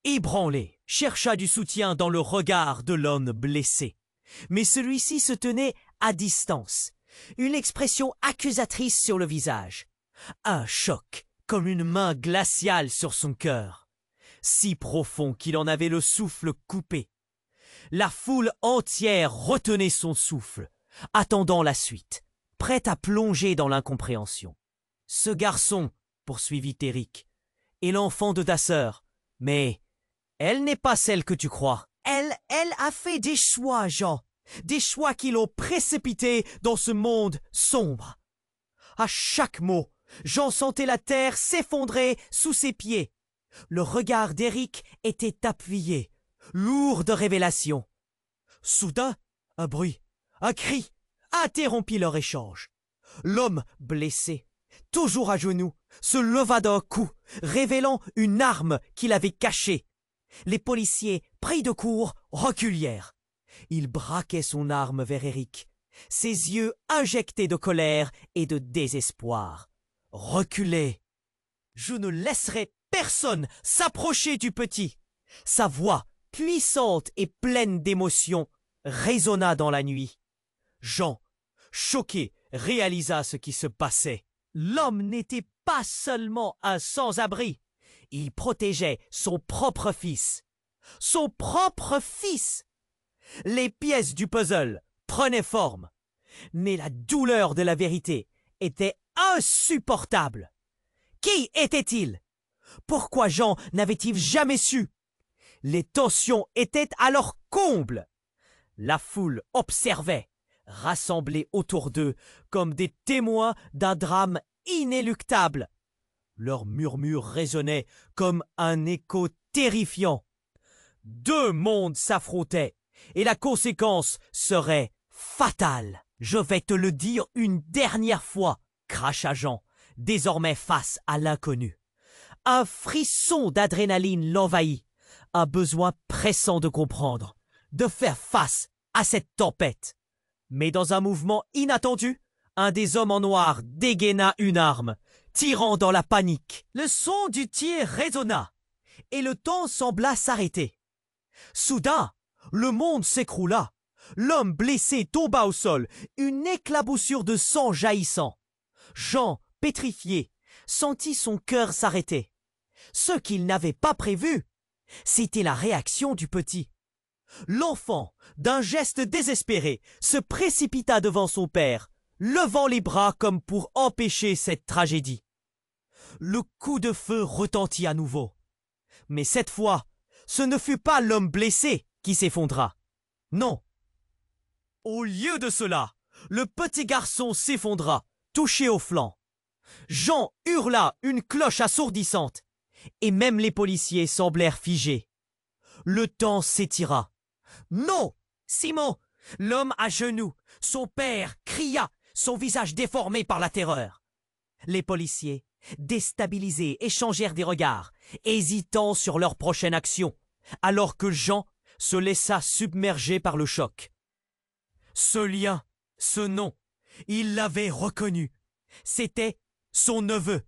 A: ébranlé, chercha du soutien dans le regard de l'homme blessé. Mais celui-ci se tenait à distance, une expression accusatrice sur le visage. Un choc, comme une main glaciale sur son cœur, si profond qu'il en avait le souffle coupé. La foule entière retenait son souffle, attendant la suite, prête à plonger dans l'incompréhension. « Ce garçon, poursuivit Éric, est l'enfant de ta sœur, mais elle n'est pas celle que tu crois. Elle a fait des choix, Jean, des choix qui l'ont précipité dans ce monde sombre. » À chaque mot, Jean sentait la terre s'effondrer sous ses pieds. Le regard d'Éric était appuyé, lourd de révélations. Soudain, un bruit, un cri, interrompit leur échange. L'homme blessé, toujours à genoux, se leva d'un coup, révélant une arme qu'il avait cachée. Les policiers, pris de court, reculèrent. Il braquait son arme vers Éric, ses yeux injectés de colère et de désespoir. Reculez. Je ne laisserai personne s'approcher du petit. Sa voix, puissante et pleine d'émotion, résonna dans la nuit. Jean, choqué, réalisa ce qui se passait. L'homme n'était pas seulement un sans-abri, il protégeait son propre fils. Son propre fils! Les pièces du puzzle prenaient forme, mais la douleur de la vérité était insupportable. Qui était-il? Pourquoi Jean n'avait-il jamais su? Les tensions étaient à leur comble. La foule observait, rassemblés autour d'eux comme des témoins d'un drame inéluctable. Leurs murmures résonnaient comme un écho terrifiant. Deux mondes s'affrontaient, et la conséquence serait fatale. Je vais te le dire une dernière fois, cracha Jean, désormais face à l'inconnu. Un frisson d'adrénaline l'envahit, un besoin pressant de comprendre, de faire face à cette tempête. Mais dans un mouvement inattendu, un des hommes en noir dégaina une arme, tirant dans la panique. Le son du tir résonna, et le temps sembla s'arrêter. Soudain, le monde s'écroula. L'homme blessé tomba au sol, une éclaboussure de sang jaillissant. Jean, pétrifié, sentit son cœur s'arrêter. Ce qu'il n'avait pas prévu, c'était la réaction du petit. L'enfant, d'un geste désespéré, se précipita devant son père, levant les bras comme pour empêcher cette tragédie. Le coup de feu retentit à nouveau. Mais cette fois, ce ne fut pas l'homme blessé qui s'effondra. Non. Au lieu de cela, le petit garçon s'effondra, touché au flanc. Jean hurla une cloche assourdissante, et même les policiers semblèrent figés. Le temps s'étira. Non, Simon, l'homme à genoux, son père cria, son visage déformé par la terreur. Les policiers, déstabilisés, échangèrent des regards, hésitant sur leur prochaine action, alors que Jean se laissa submerger par le choc. Ce lien, ce nom, il l'avait reconnu. C'était son neveu.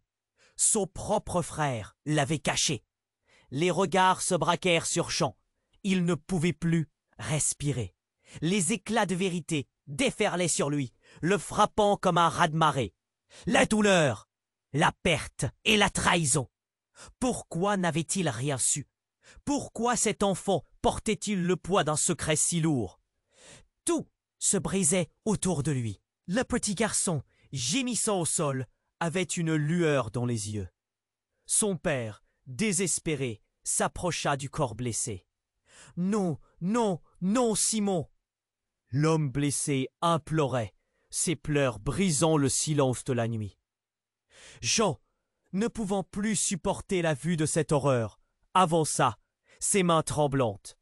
A: Son propre frère l'avait caché. Les regards se braquèrent sur Jean. Il ne pouvait plus respirer. Les éclats de vérité déferlaient sur lui, le frappant comme un raz-de-marée. La douleur, la perte et la trahison. Pourquoi n'avait-il rien su? Pourquoi cet enfant portait-il le poids d'un secret si lourd? Tout se brisait autour de lui. Le petit garçon, gémissant au sol, avait une lueur dans les yeux. Son père, désespéré, s'approcha du corps blessé. « Non, non, non, Simon !» L'homme blessé implorait, ses pleurs brisant le silence de la nuit. Jean, ne pouvant plus supporter la vue de cette horreur, avança, ses mains tremblantes.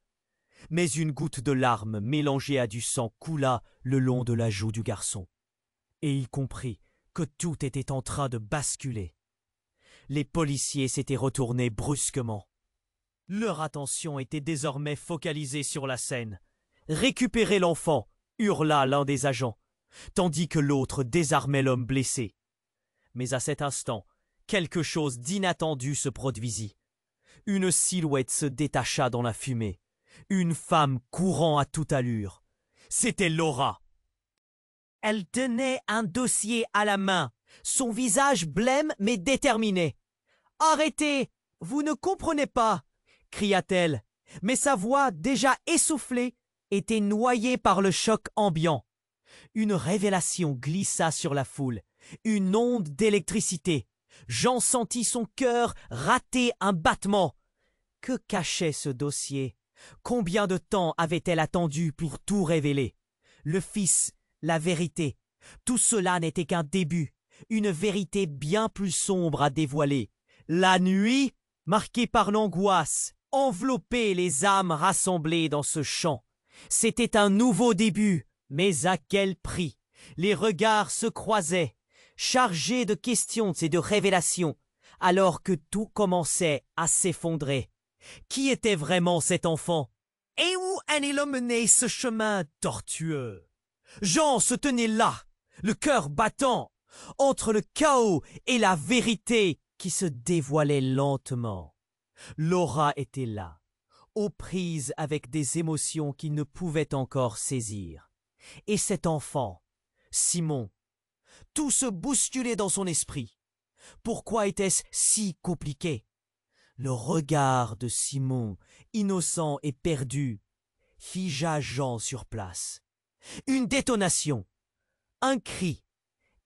A: Mais une goutte de larme mélangée à du sang coula le long de la joue du garçon. Et il comprit que tout était en train de basculer. Les policiers s'étaient retournés brusquement. Leur attention était désormais focalisée sur la scène. « Récupérez l'enfant !» hurla l'un des agents, tandis que l'autre désarmait l'homme blessé. Mais à cet instant, quelque chose d'inattendu se produisit. Une silhouette se détacha dans la fumée. Une femme courant à toute allure. C'était Laura. Elle tenait un dossier à la main, son visage blême mais déterminé. « Arrêtez, vous ne comprenez pas !» cria-t-elle, mais sa voix déjà essoufflée était noyée par le choc ambiant. Une révélation glissa sur la foule, une onde d'électricité. Jean sentit son cœur rater un battement. Que cachait ce dossier? Combien de temps avait-elle attendu pour tout révéler? Le fils, la vérité, tout cela n'était qu'un début, une vérité bien plus sombre à dévoiler. La nuit, marquée par l'angoisse, enveloppait les âmes rassemblées dans ce champ. C'était un nouveau début, mais à quel prix? Les regards se croisaient, chargés de questions et de révélations, alors que tout commençait à s'effondrer. Qui était vraiment cet enfant? Et où allait l'emmener ce chemin tortueux? Jean se tenait là, le cœur battant, entre le chaos et la vérité qui se dévoilait lentement. Laura était là, aux prises avec des émotions qu'il ne pouvait encore saisir. Et cet enfant, Simon, tout se bousculait dans son esprit. Pourquoi était-ce si compliqué? Le regard de Simon, innocent et perdu, figea Jean sur place. Une détonation, un cri,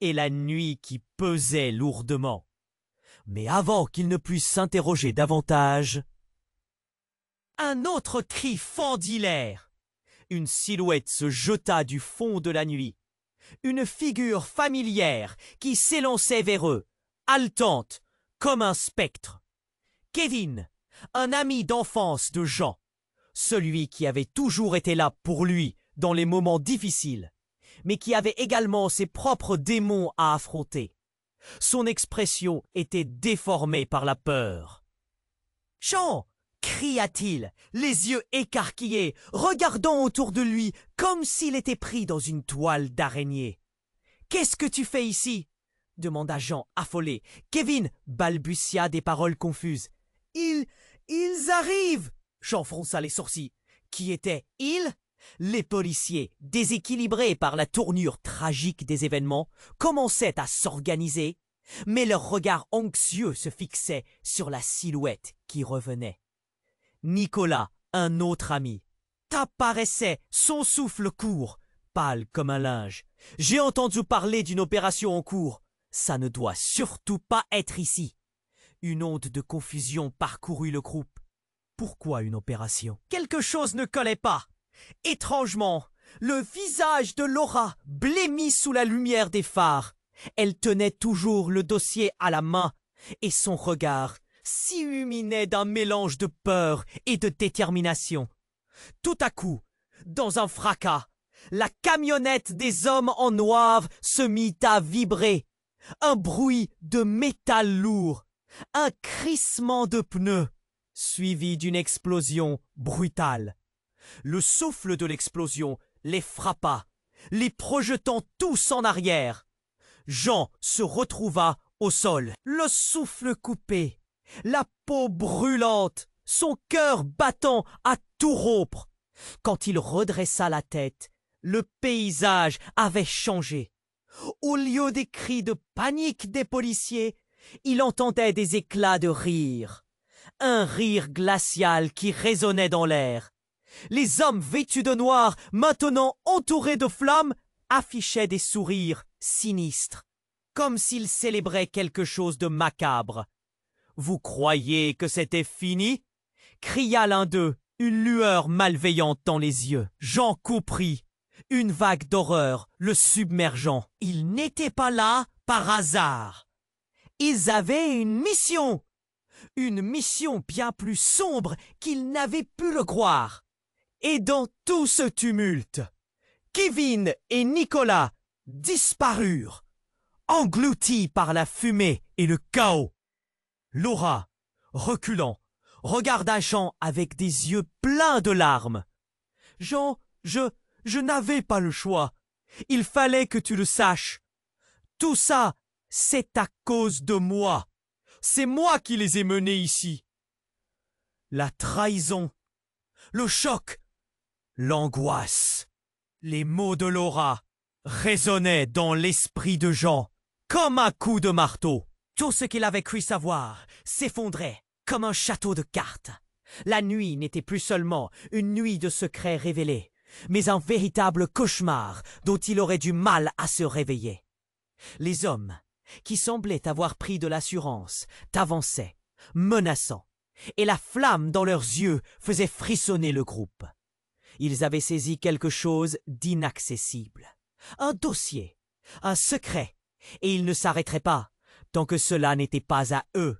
A: et la nuit qui pesait lourdement. Mais avant qu'il ne puisse s'interroger davantage, un autre cri fendit l'air. Une silhouette se jeta du fond de la nuit. Une figure familière qui s'élançait vers eux, haletante, comme un spectre. Kevin, un ami d'enfance de Jean, celui qui avait toujours été là pour lui dans les moments difficiles, mais qui avait également ses propres démons à affronter. Son expression était déformée par la peur. « Jean !» cria-t-il, les yeux écarquillés, regardant autour de lui comme s'il était pris dans une toile d'araignée. « Qu'est-ce que tu fais ici ?» demanda Jean affolé. Kevin balbutia des paroles confuses. « Ils arrivent !» Jean fronça les sourcils. Qui étaient « ils » ? Les policiers, déséquilibrés par la tournure tragique des événements, commençaient à s'organiser, mais leur regard anxieux se fixait sur la silhouette qui revenait. Nicolas, un autre ami, apparaissait, son souffle court, pâle comme un linge. « J'ai entendu parler d'une opération en cours. Ça ne doit surtout pas être ici. » Une onde de confusion parcourut le groupe. Pourquoi une opération? Quelque chose ne collait pas. Étrangement, le visage de Laura blêmit sous la lumière des phares. Elle tenait toujours le dossier à la main, et son regard s'illuminait d'un mélange de peur et de détermination. Tout à coup, dans un fracas, la camionnette des hommes en noir se mit à vibrer. Un bruit de métal lourd, un crissement de pneus, suivi d'une explosion brutale. Le souffle de l'explosion les frappa, les projetant tous en arrière. Jean se retrouva au sol, le souffle coupé, la peau brûlante, son cœur battant à tout rompre. Quand il redressa la tête, le paysage avait changé. Au lieu des cris de panique des policiers, il entendait des éclats de rire. Un rire glacial qui résonnait dans l'air. Les hommes vêtus de noir, maintenant entourés de flammes, affichaient des sourires sinistres, comme s'ils célébraient quelque chose de macabre. « Vous croyez que c'était fini ?» cria l'un d'eux, une lueur malveillante dans les yeux. Jean comprit, une vague d'horreur le submergeant. Ils n'étaient pas là par hasard. Ils avaient une mission bien plus sombre qu'ils n'avaient pu le croire. Et dans tout ce tumulte, Kevin et Nicolas disparurent, engloutis par la fumée et le chaos. Laura, reculant, regarda Jean avec des yeux pleins de larmes. « Jean, je n'avais pas le choix. Il fallait que tu le saches. Tout ça, c'est à cause de moi. C'est moi qui les ai menés ici. » La trahison, le choc, l'angoisse, les mots de Laura résonnaient dans l'esprit de Jean comme un coup de marteau. Tout ce qu'il avait cru savoir s'effondrait comme un château de cartes. La nuit n'était plus seulement une nuit de secrets révélés, mais un véritable cauchemar dont il aurait du mal à se réveiller. Les hommes, qui semblaient avoir pris de l'assurance, avançaient, menaçant, et la flamme dans leurs yeux faisait frissonner le groupe. Ils avaient saisi quelque chose d'inaccessible, un dossier, un secret, et ils ne s'arrêteraient pas tant que cela n'était pas à eux.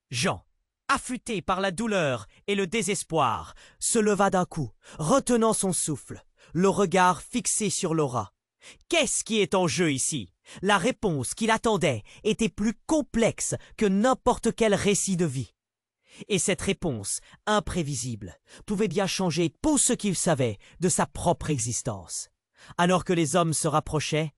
A: Jean, affûté par la douleur et le désespoir, se leva d'un coup, retenant son souffle, le regard fixé sur Laura. Qu'est-ce qui est en jeu ici? La réponse qu'il attendait était plus complexe que n'importe quel récit de vie. Et cette réponse, imprévisible, pouvait bien changer pour ce qu'il savait de sa propre existence. Alors que les hommes se rapprochaient,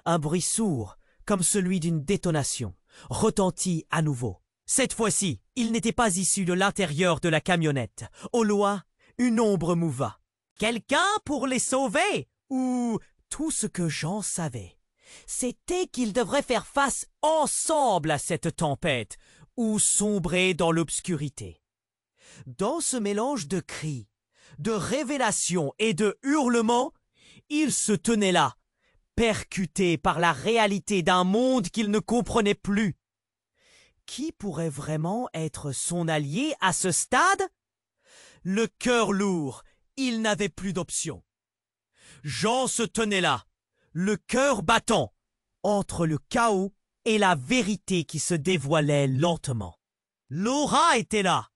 A: un bruit sourd, comme celui d'une détonation, retentit à nouveau. Cette fois-ci, il n'était pas issu de l'intérieur de la camionnette. Au loin, une ombre mouva. Quelqu'un pour les sauver? Ou tout ce que Jean savait, c'était qu'ils devraient faire face ensemble à cette tempête, ou sombrer dans l'obscurité. Dans ce mélange de cris, de révélations et de hurlements, ils se tenaient là, percutés par la réalité d'un monde qu'ils ne comprenaient plus. Qui pourrait vraiment être son allié à ce stade? Le cœur lourd, il n'avait plus d'option. Jean se tenait là, le cœur battant, entre le chaos et la vérité qui se dévoilait lentement. Laura était là,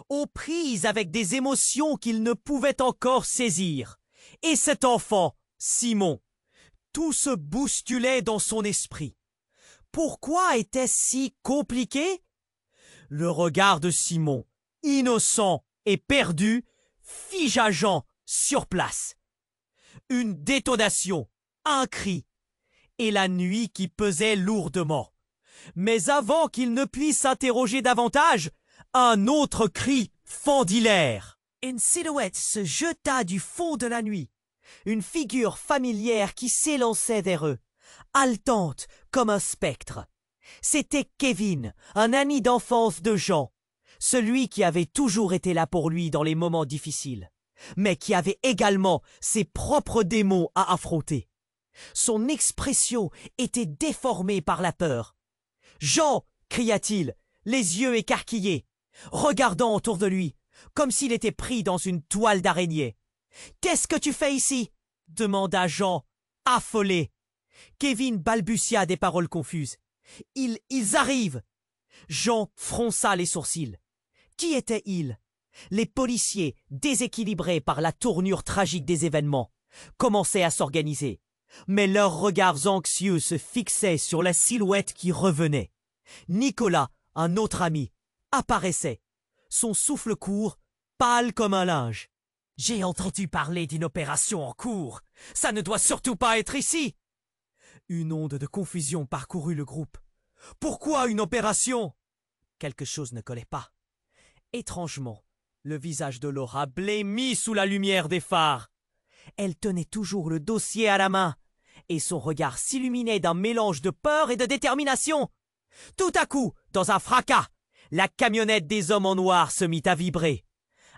A: aux prises avec des émotions qu'il ne pouvait encore saisir. Et cet enfant, Simon, tout se bousculait dans son esprit. Pourquoi était-ce si compliqué? Le regard de Simon, innocent et perdu, figea Jean sur place. Une détonation, un cri, et la nuit qui pesait lourdement. Mais avant qu'il ne puisse s'interroger davantage, un autre cri fendit l'air. Une silhouette se jeta du fond de la nuit. Une figure familière qui s'élançait vers eux, haletante comme un spectre. C'était Kevin, un ami d'enfance de Jean, celui qui avait toujours été là pour lui dans les moments difficiles, mais qui avait également ses propres démons à affronter. Son expression était déformée par la peur. « Jean !» cria-t-il, les yeux écarquillés, regardant autour de lui, comme s'il était pris dans une toile d'araignée. « Qu'est-ce que tu fais ici ?» demanda Jean, affolé. Kevin balbutia des paroles confuses. « Ils arrivent !» Jean fronça les sourcils. Qui étaient-ils? Les policiers, déséquilibrés par la tournure tragique des événements, commençaient à s'organiser. Mais leurs regards anxieux se fixaient sur la silhouette qui revenait. Nicolas, un autre ami, apparaissait, son souffle court, pâle comme un linge. « J'ai entendu parler d'une opération en cours. Ça ne doit surtout pas être ici !» Une onde de confusion parcourut le groupe. « Pourquoi une opération ?» Quelque chose ne collait pas. Étrangement, le visage de Laura blêmit sous la lumière des phares. Elle tenait toujours le dossier à la main, et son regard s'illuminait d'un mélange de peur et de détermination. Tout à coup, dans un fracas, la camionnette des hommes en noir se mit à vibrer.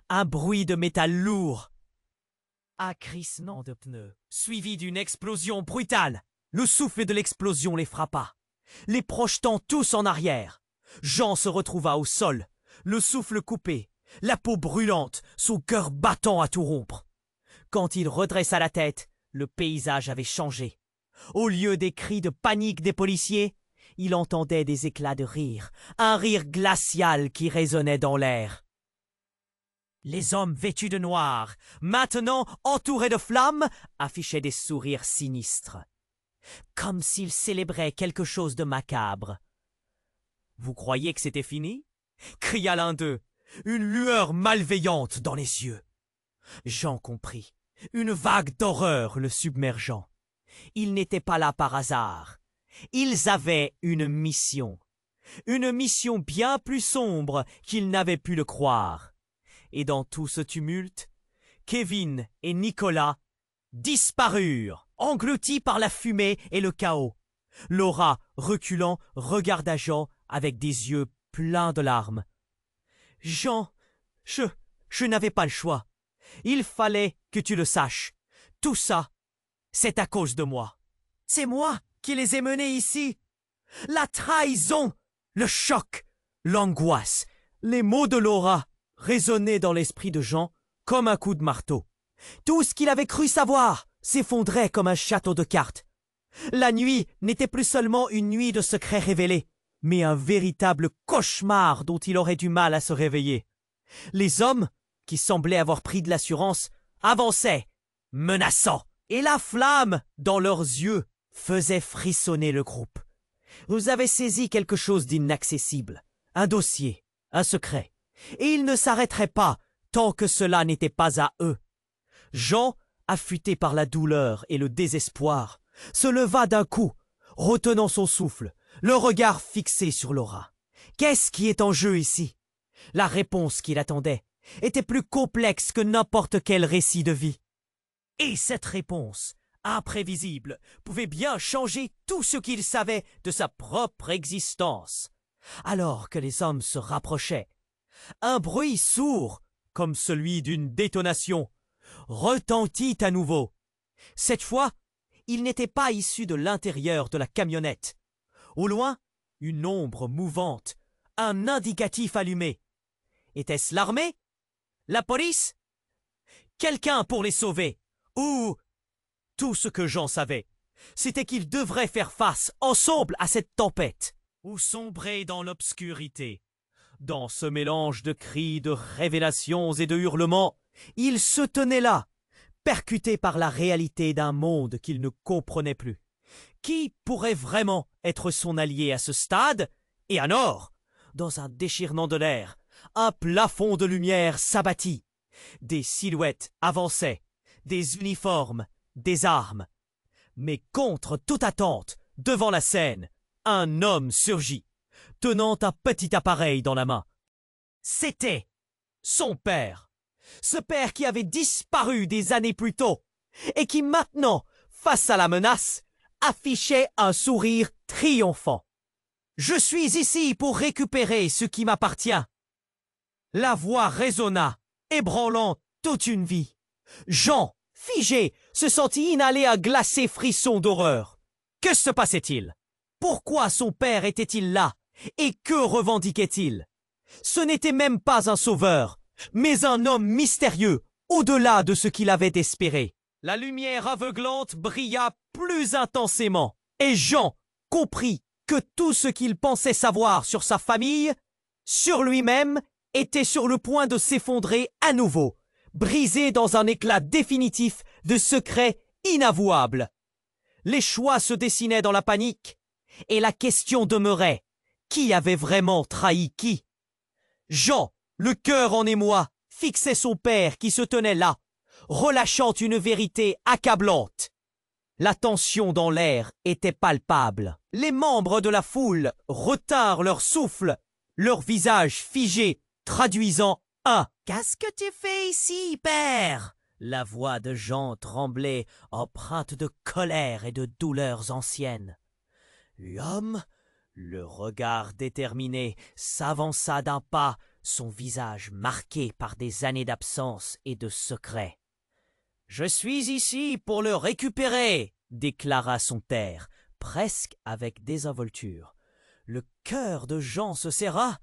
A: Un bruit de métal lourd, un crissement de pneus, suivi d'une explosion brutale. Le souffle de l'explosion les frappa, les projetant tous en arrière. Jean se retrouva au sol, le souffle coupé, la peau brûlante, son cœur battant à tout rompre. Quand il redressa la tête, le paysage avait changé. Au lieu des cris de panique des policiers, il entendait des éclats de rire, un rire glacial qui résonnait dans l'air. Les hommes vêtus de noir, maintenant entourés de flammes, affichaient des sourires sinistres, comme s'ils célébraient quelque chose de macabre. « Vous croyez que c'était fini ?» cria l'un d'eux, une lueur malveillante dans les yeux. Jean comprit, une vague d'horreur le submergeant. Ils n'étaient pas là par hasard. Ils avaient une mission bien plus sombre qu'ils n'avaient pu le croire. Et dans tout ce tumulte, Kevin et Nicolas disparurent, engloutis par la fumée et le chaos. Laura, reculant, regarda Jean avec des yeux pleins de larmes. « Jean, je n'avais pas le choix. Il fallait que tu le saches. Tout ça, c'est à cause de moi. C'est moi qui les ai menés ici. La trahison, le choc, l'angoisse, les mots de Laura résonnaient dans l'esprit de Jean comme un coup de marteau. Tout ce qu'il avait cru savoir s'effondrait comme un château de cartes. La nuit n'était plus seulement une nuit de secrets révélés, mais un véritable cauchemar dont il aurait du mal à se réveiller. Les hommes, qui semblaient avoir pris de l'assurance, avançaient, menaçants, et la flamme dans leurs yeux faisait frissonner le groupe. Vous avez saisi quelque chose d'inaccessible, un dossier, un secret, et ils ne s'arrêteraient pas tant que cela n'était pas à eux. Jean, affûté par la douleur et le désespoir, se leva d'un coup, retenant son souffle, le regard fixé sur Laura. Qu'est-ce qui est en jeu ici? La réponse qu'il attendait était plus complexe que n'importe quel récit de vie. Et cette réponse, imprévisible, pouvait bien changer tout ce qu'il savait de sa propre existence. Alors que les hommes se rapprochaient, un bruit sourd, comme celui d'une détonation, retentit à nouveau. Cette fois, il n'était pas issu de l'intérieur de la camionnette. Au loin, une ombre mouvante, un indicatif allumé. Était-ce l'armée? La police? Quelqu'un pour les sauver? Ou... Tout ce que Jean savait, c'était qu'ils devraient faire face ensemble à cette tempête, ou sombrer dans l'obscurité, Dans ce mélange de cris, de révélations et de hurlements, il se tenait là, percuté par la réalité d'un monde qu'il ne comprenait plus. Qui pourrait vraiment être son allié à ce stade? Et alors, dans un déchirement de l'air, un plafond de lumière s'abattit. Des silhouettes avançaient, des uniformes, des armes. Mais contre toute attente, devant la scène, un homme surgit, tenant un petit appareil dans la main. C'était son père. Ce père qui avait disparu des années plus tôt et qui maintenant, face à la menace, affichait un sourire triomphant. « Je suis ici pour récupérer ce qui m'appartient. » La voix résonna, ébranlant toute une vie. Jean, figé, se sentit inhaler un glacé frisson d'horreur. Que se passait-il? Pourquoi son père était-il là? Et que revendiquait-il? Ce n'était même pas un sauveur, mais un homme mystérieux, au-delà de ce qu'il avait espéré. La lumière aveuglante brilla plus intensément, et Jean comprit que tout ce qu'il pensait savoir sur sa famille, sur lui-même, était sur le point de s'effondrer à nouveau, brisé dans un éclat définitif de secrets inavouables. Les choix se dessinaient dans la panique, et la question demeurait: qui avait vraiment trahi qui? Jean, le cœur en émoi, fixait son père qui se tenait là, relâchant une vérité accablante. La tension dans l'air était palpable. Les membres de la foule retinrent leur souffle, leur visage figé, traduisant un « Qu'est-ce que tu fais ici, père ?» La voix de Jean tremblait, empreinte de colère et de douleurs anciennes. L'homme, le regard déterminé, s'avança d'un pas, son visage marqué par des années d'absence et de secret. « Je suis ici pour le récupérer !» déclara son père, presque avec désinvolture. Le cœur de Jean se serra.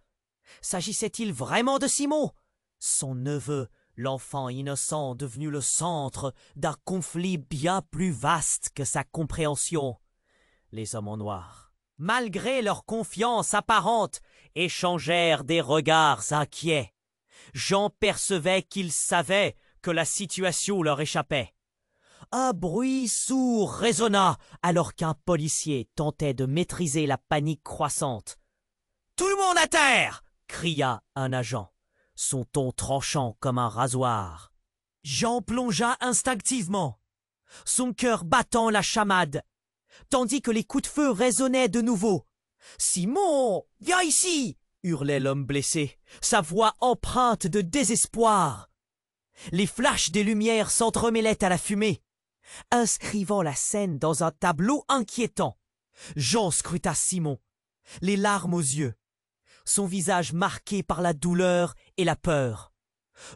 A: S'agissait-il vraiment de Simon, son neveu, l'enfant innocent devenu le centre d'un conflit bien plus vaste que sa compréhension? Les hommes en noir, malgré leur confiance apparente, échangèrent des regards inquiets. Jean percevait qu'ils savaient que la situation leur échappait. Un bruit sourd résonna alors qu'un policier tentait de maîtriser la panique croissante. « Tout le monde à terre !» cria un agent, son ton tranchant comme un rasoir. Jean plongea instinctivement, son cœur battant la chamade, tandis que les coups de feu résonnaient de nouveau. « Simon, viens ici !» hurlait l'homme blessé, sa voix empreinte de désespoir. Les flashs des lumières s'entremêlaient à la fumée, inscrivant la scène dans un tableau inquiétant. Jean scruta Simon, les larmes aux yeux, son visage marqué par la douleur et la peur.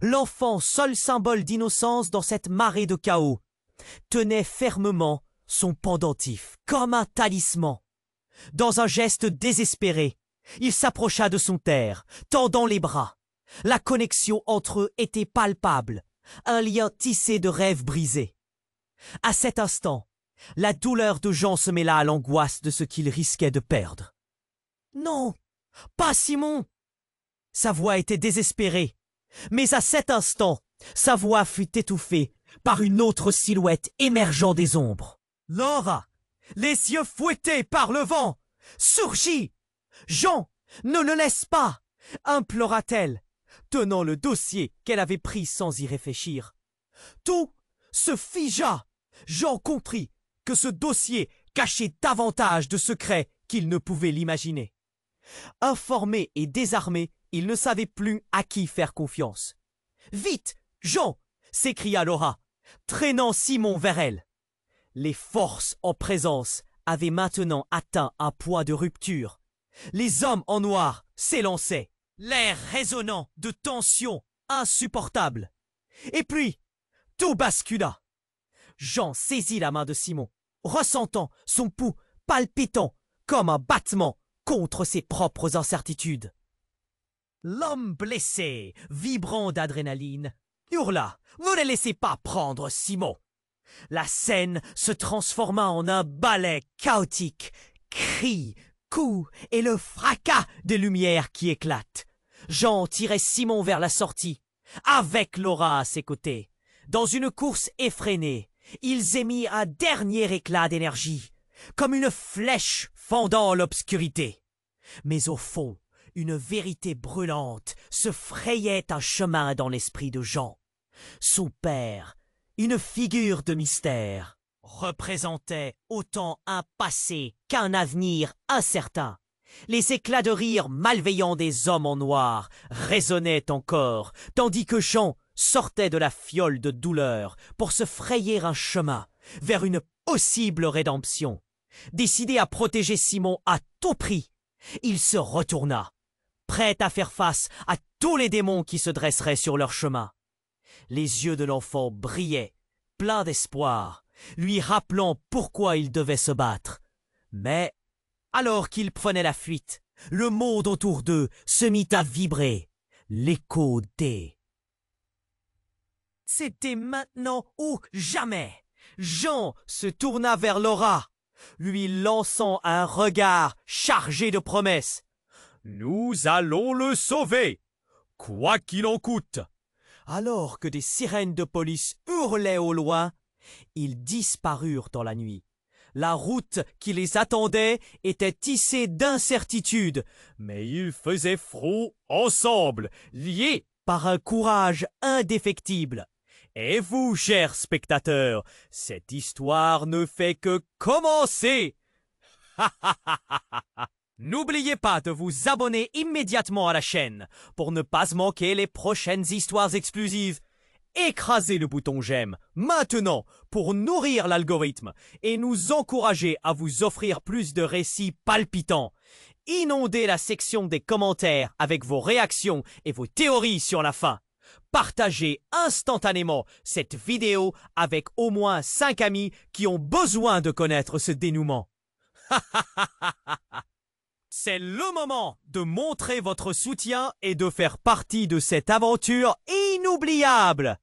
A: L'enfant, seul symbole d'innocence dans cette marée de chaos, tenait fermement son pendentif, comme un talisman. Dans un geste désespéré, il s'approcha de son père, tendant les bras. La connexion entre eux était palpable, un lien tissé de rêves brisés. À cet instant, la douleur de Jean se mêla à l'angoisse de ce qu'il risquait de perdre. « Non, pas Simon !» Sa voix était désespérée, mais à cet instant, sa voix fut étouffée par une autre silhouette émergeant des ombres. Laura, les yeux fouettés par le vent, surgit. « Jean, ne le laisse pas !» implora-t-elle, tenant le dossier qu'elle avait pris sans y réfléchir. Tout se figea. Jean comprit que ce dossier cachait davantage de secrets qu'il ne pouvait l'imaginer. Informé et désarmé, il ne savait plus à qui faire confiance. « Vite, Jean !» s'écria Laura, traînant Simon vers elle. Les forces en présence avaient maintenant atteint un point de rupture. Les hommes en noir s'élançaient, l'air résonnant de tension insupportable. Et puis, tout bascula. Jean saisit la main de Simon, ressentant son pouls palpitant comme un battement contre ses propres incertitudes. L'homme blessé, vibrant d'adrénaline, hurla « Ne les laissez pas prendre Simon !» La scène se transforma en un ballet chaotique, cris, coups et le fracas des lumières qui éclatent. Jean tirait Simon vers la sortie, avec Laura à ses côtés. Dans une course effrénée, ils émirent un dernier éclat d'énergie, comme une flèche fendant l'obscurité. Mais au fond, une vérité brûlante se frayait un chemin dans l'esprit de Jean. Son père, une figure de mystère, représentait autant un passé qu'un avenir incertain. Les éclats de rire malveillants des hommes en noir résonnaient encore, tandis que Jean sortait de la fiole de douleur pour se frayer un chemin vers une possible rédemption. Décidé à protéger Simon à tout prix, il se retourna, prêt à faire face à tous les démons qui se dresseraient sur leur chemin. Les yeux de l'enfant brillaient, pleins d'espoir, lui rappelant pourquoi il devait se battre. Mais, alors qu'il prenait la fuite, le monde autour d'eux se mit à vibrer, l'écho des... C'était maintenant ou jamais. Jean se tourna vers Laura, lui lançant un regard chargé de promesses. « Nous allons le sauver, quoi qu'il en coûte !» Alors que des sirènes de police hurlaient au loin, ils disparurent dans la nuit. La route qui les attendait était tissée d'incertitudes, mais ils faisaient front ensemble, liés par un courage indéfectible. Et vous, chers spectateurs, cette histoire ne fait que commencer. N'oubliez pas de vous abonner immédiatement à la chaîne pour ne pas manquer les prochaines histoires exclusives. Écrasez le bouton j'aime maintenant pour nourrir l'algorithme et nous encourager à vous offrir plus de récits palpitants. Inondez la section des commentaires avec vos réactions et vos théories sur la fin. Partagez instantanément cette vidéo avec au moins 5 amis qui ont besoin de connaître ce dénouement. C'est le moment de montrer votre soutien et de faire partie de cette aventure inoubliable.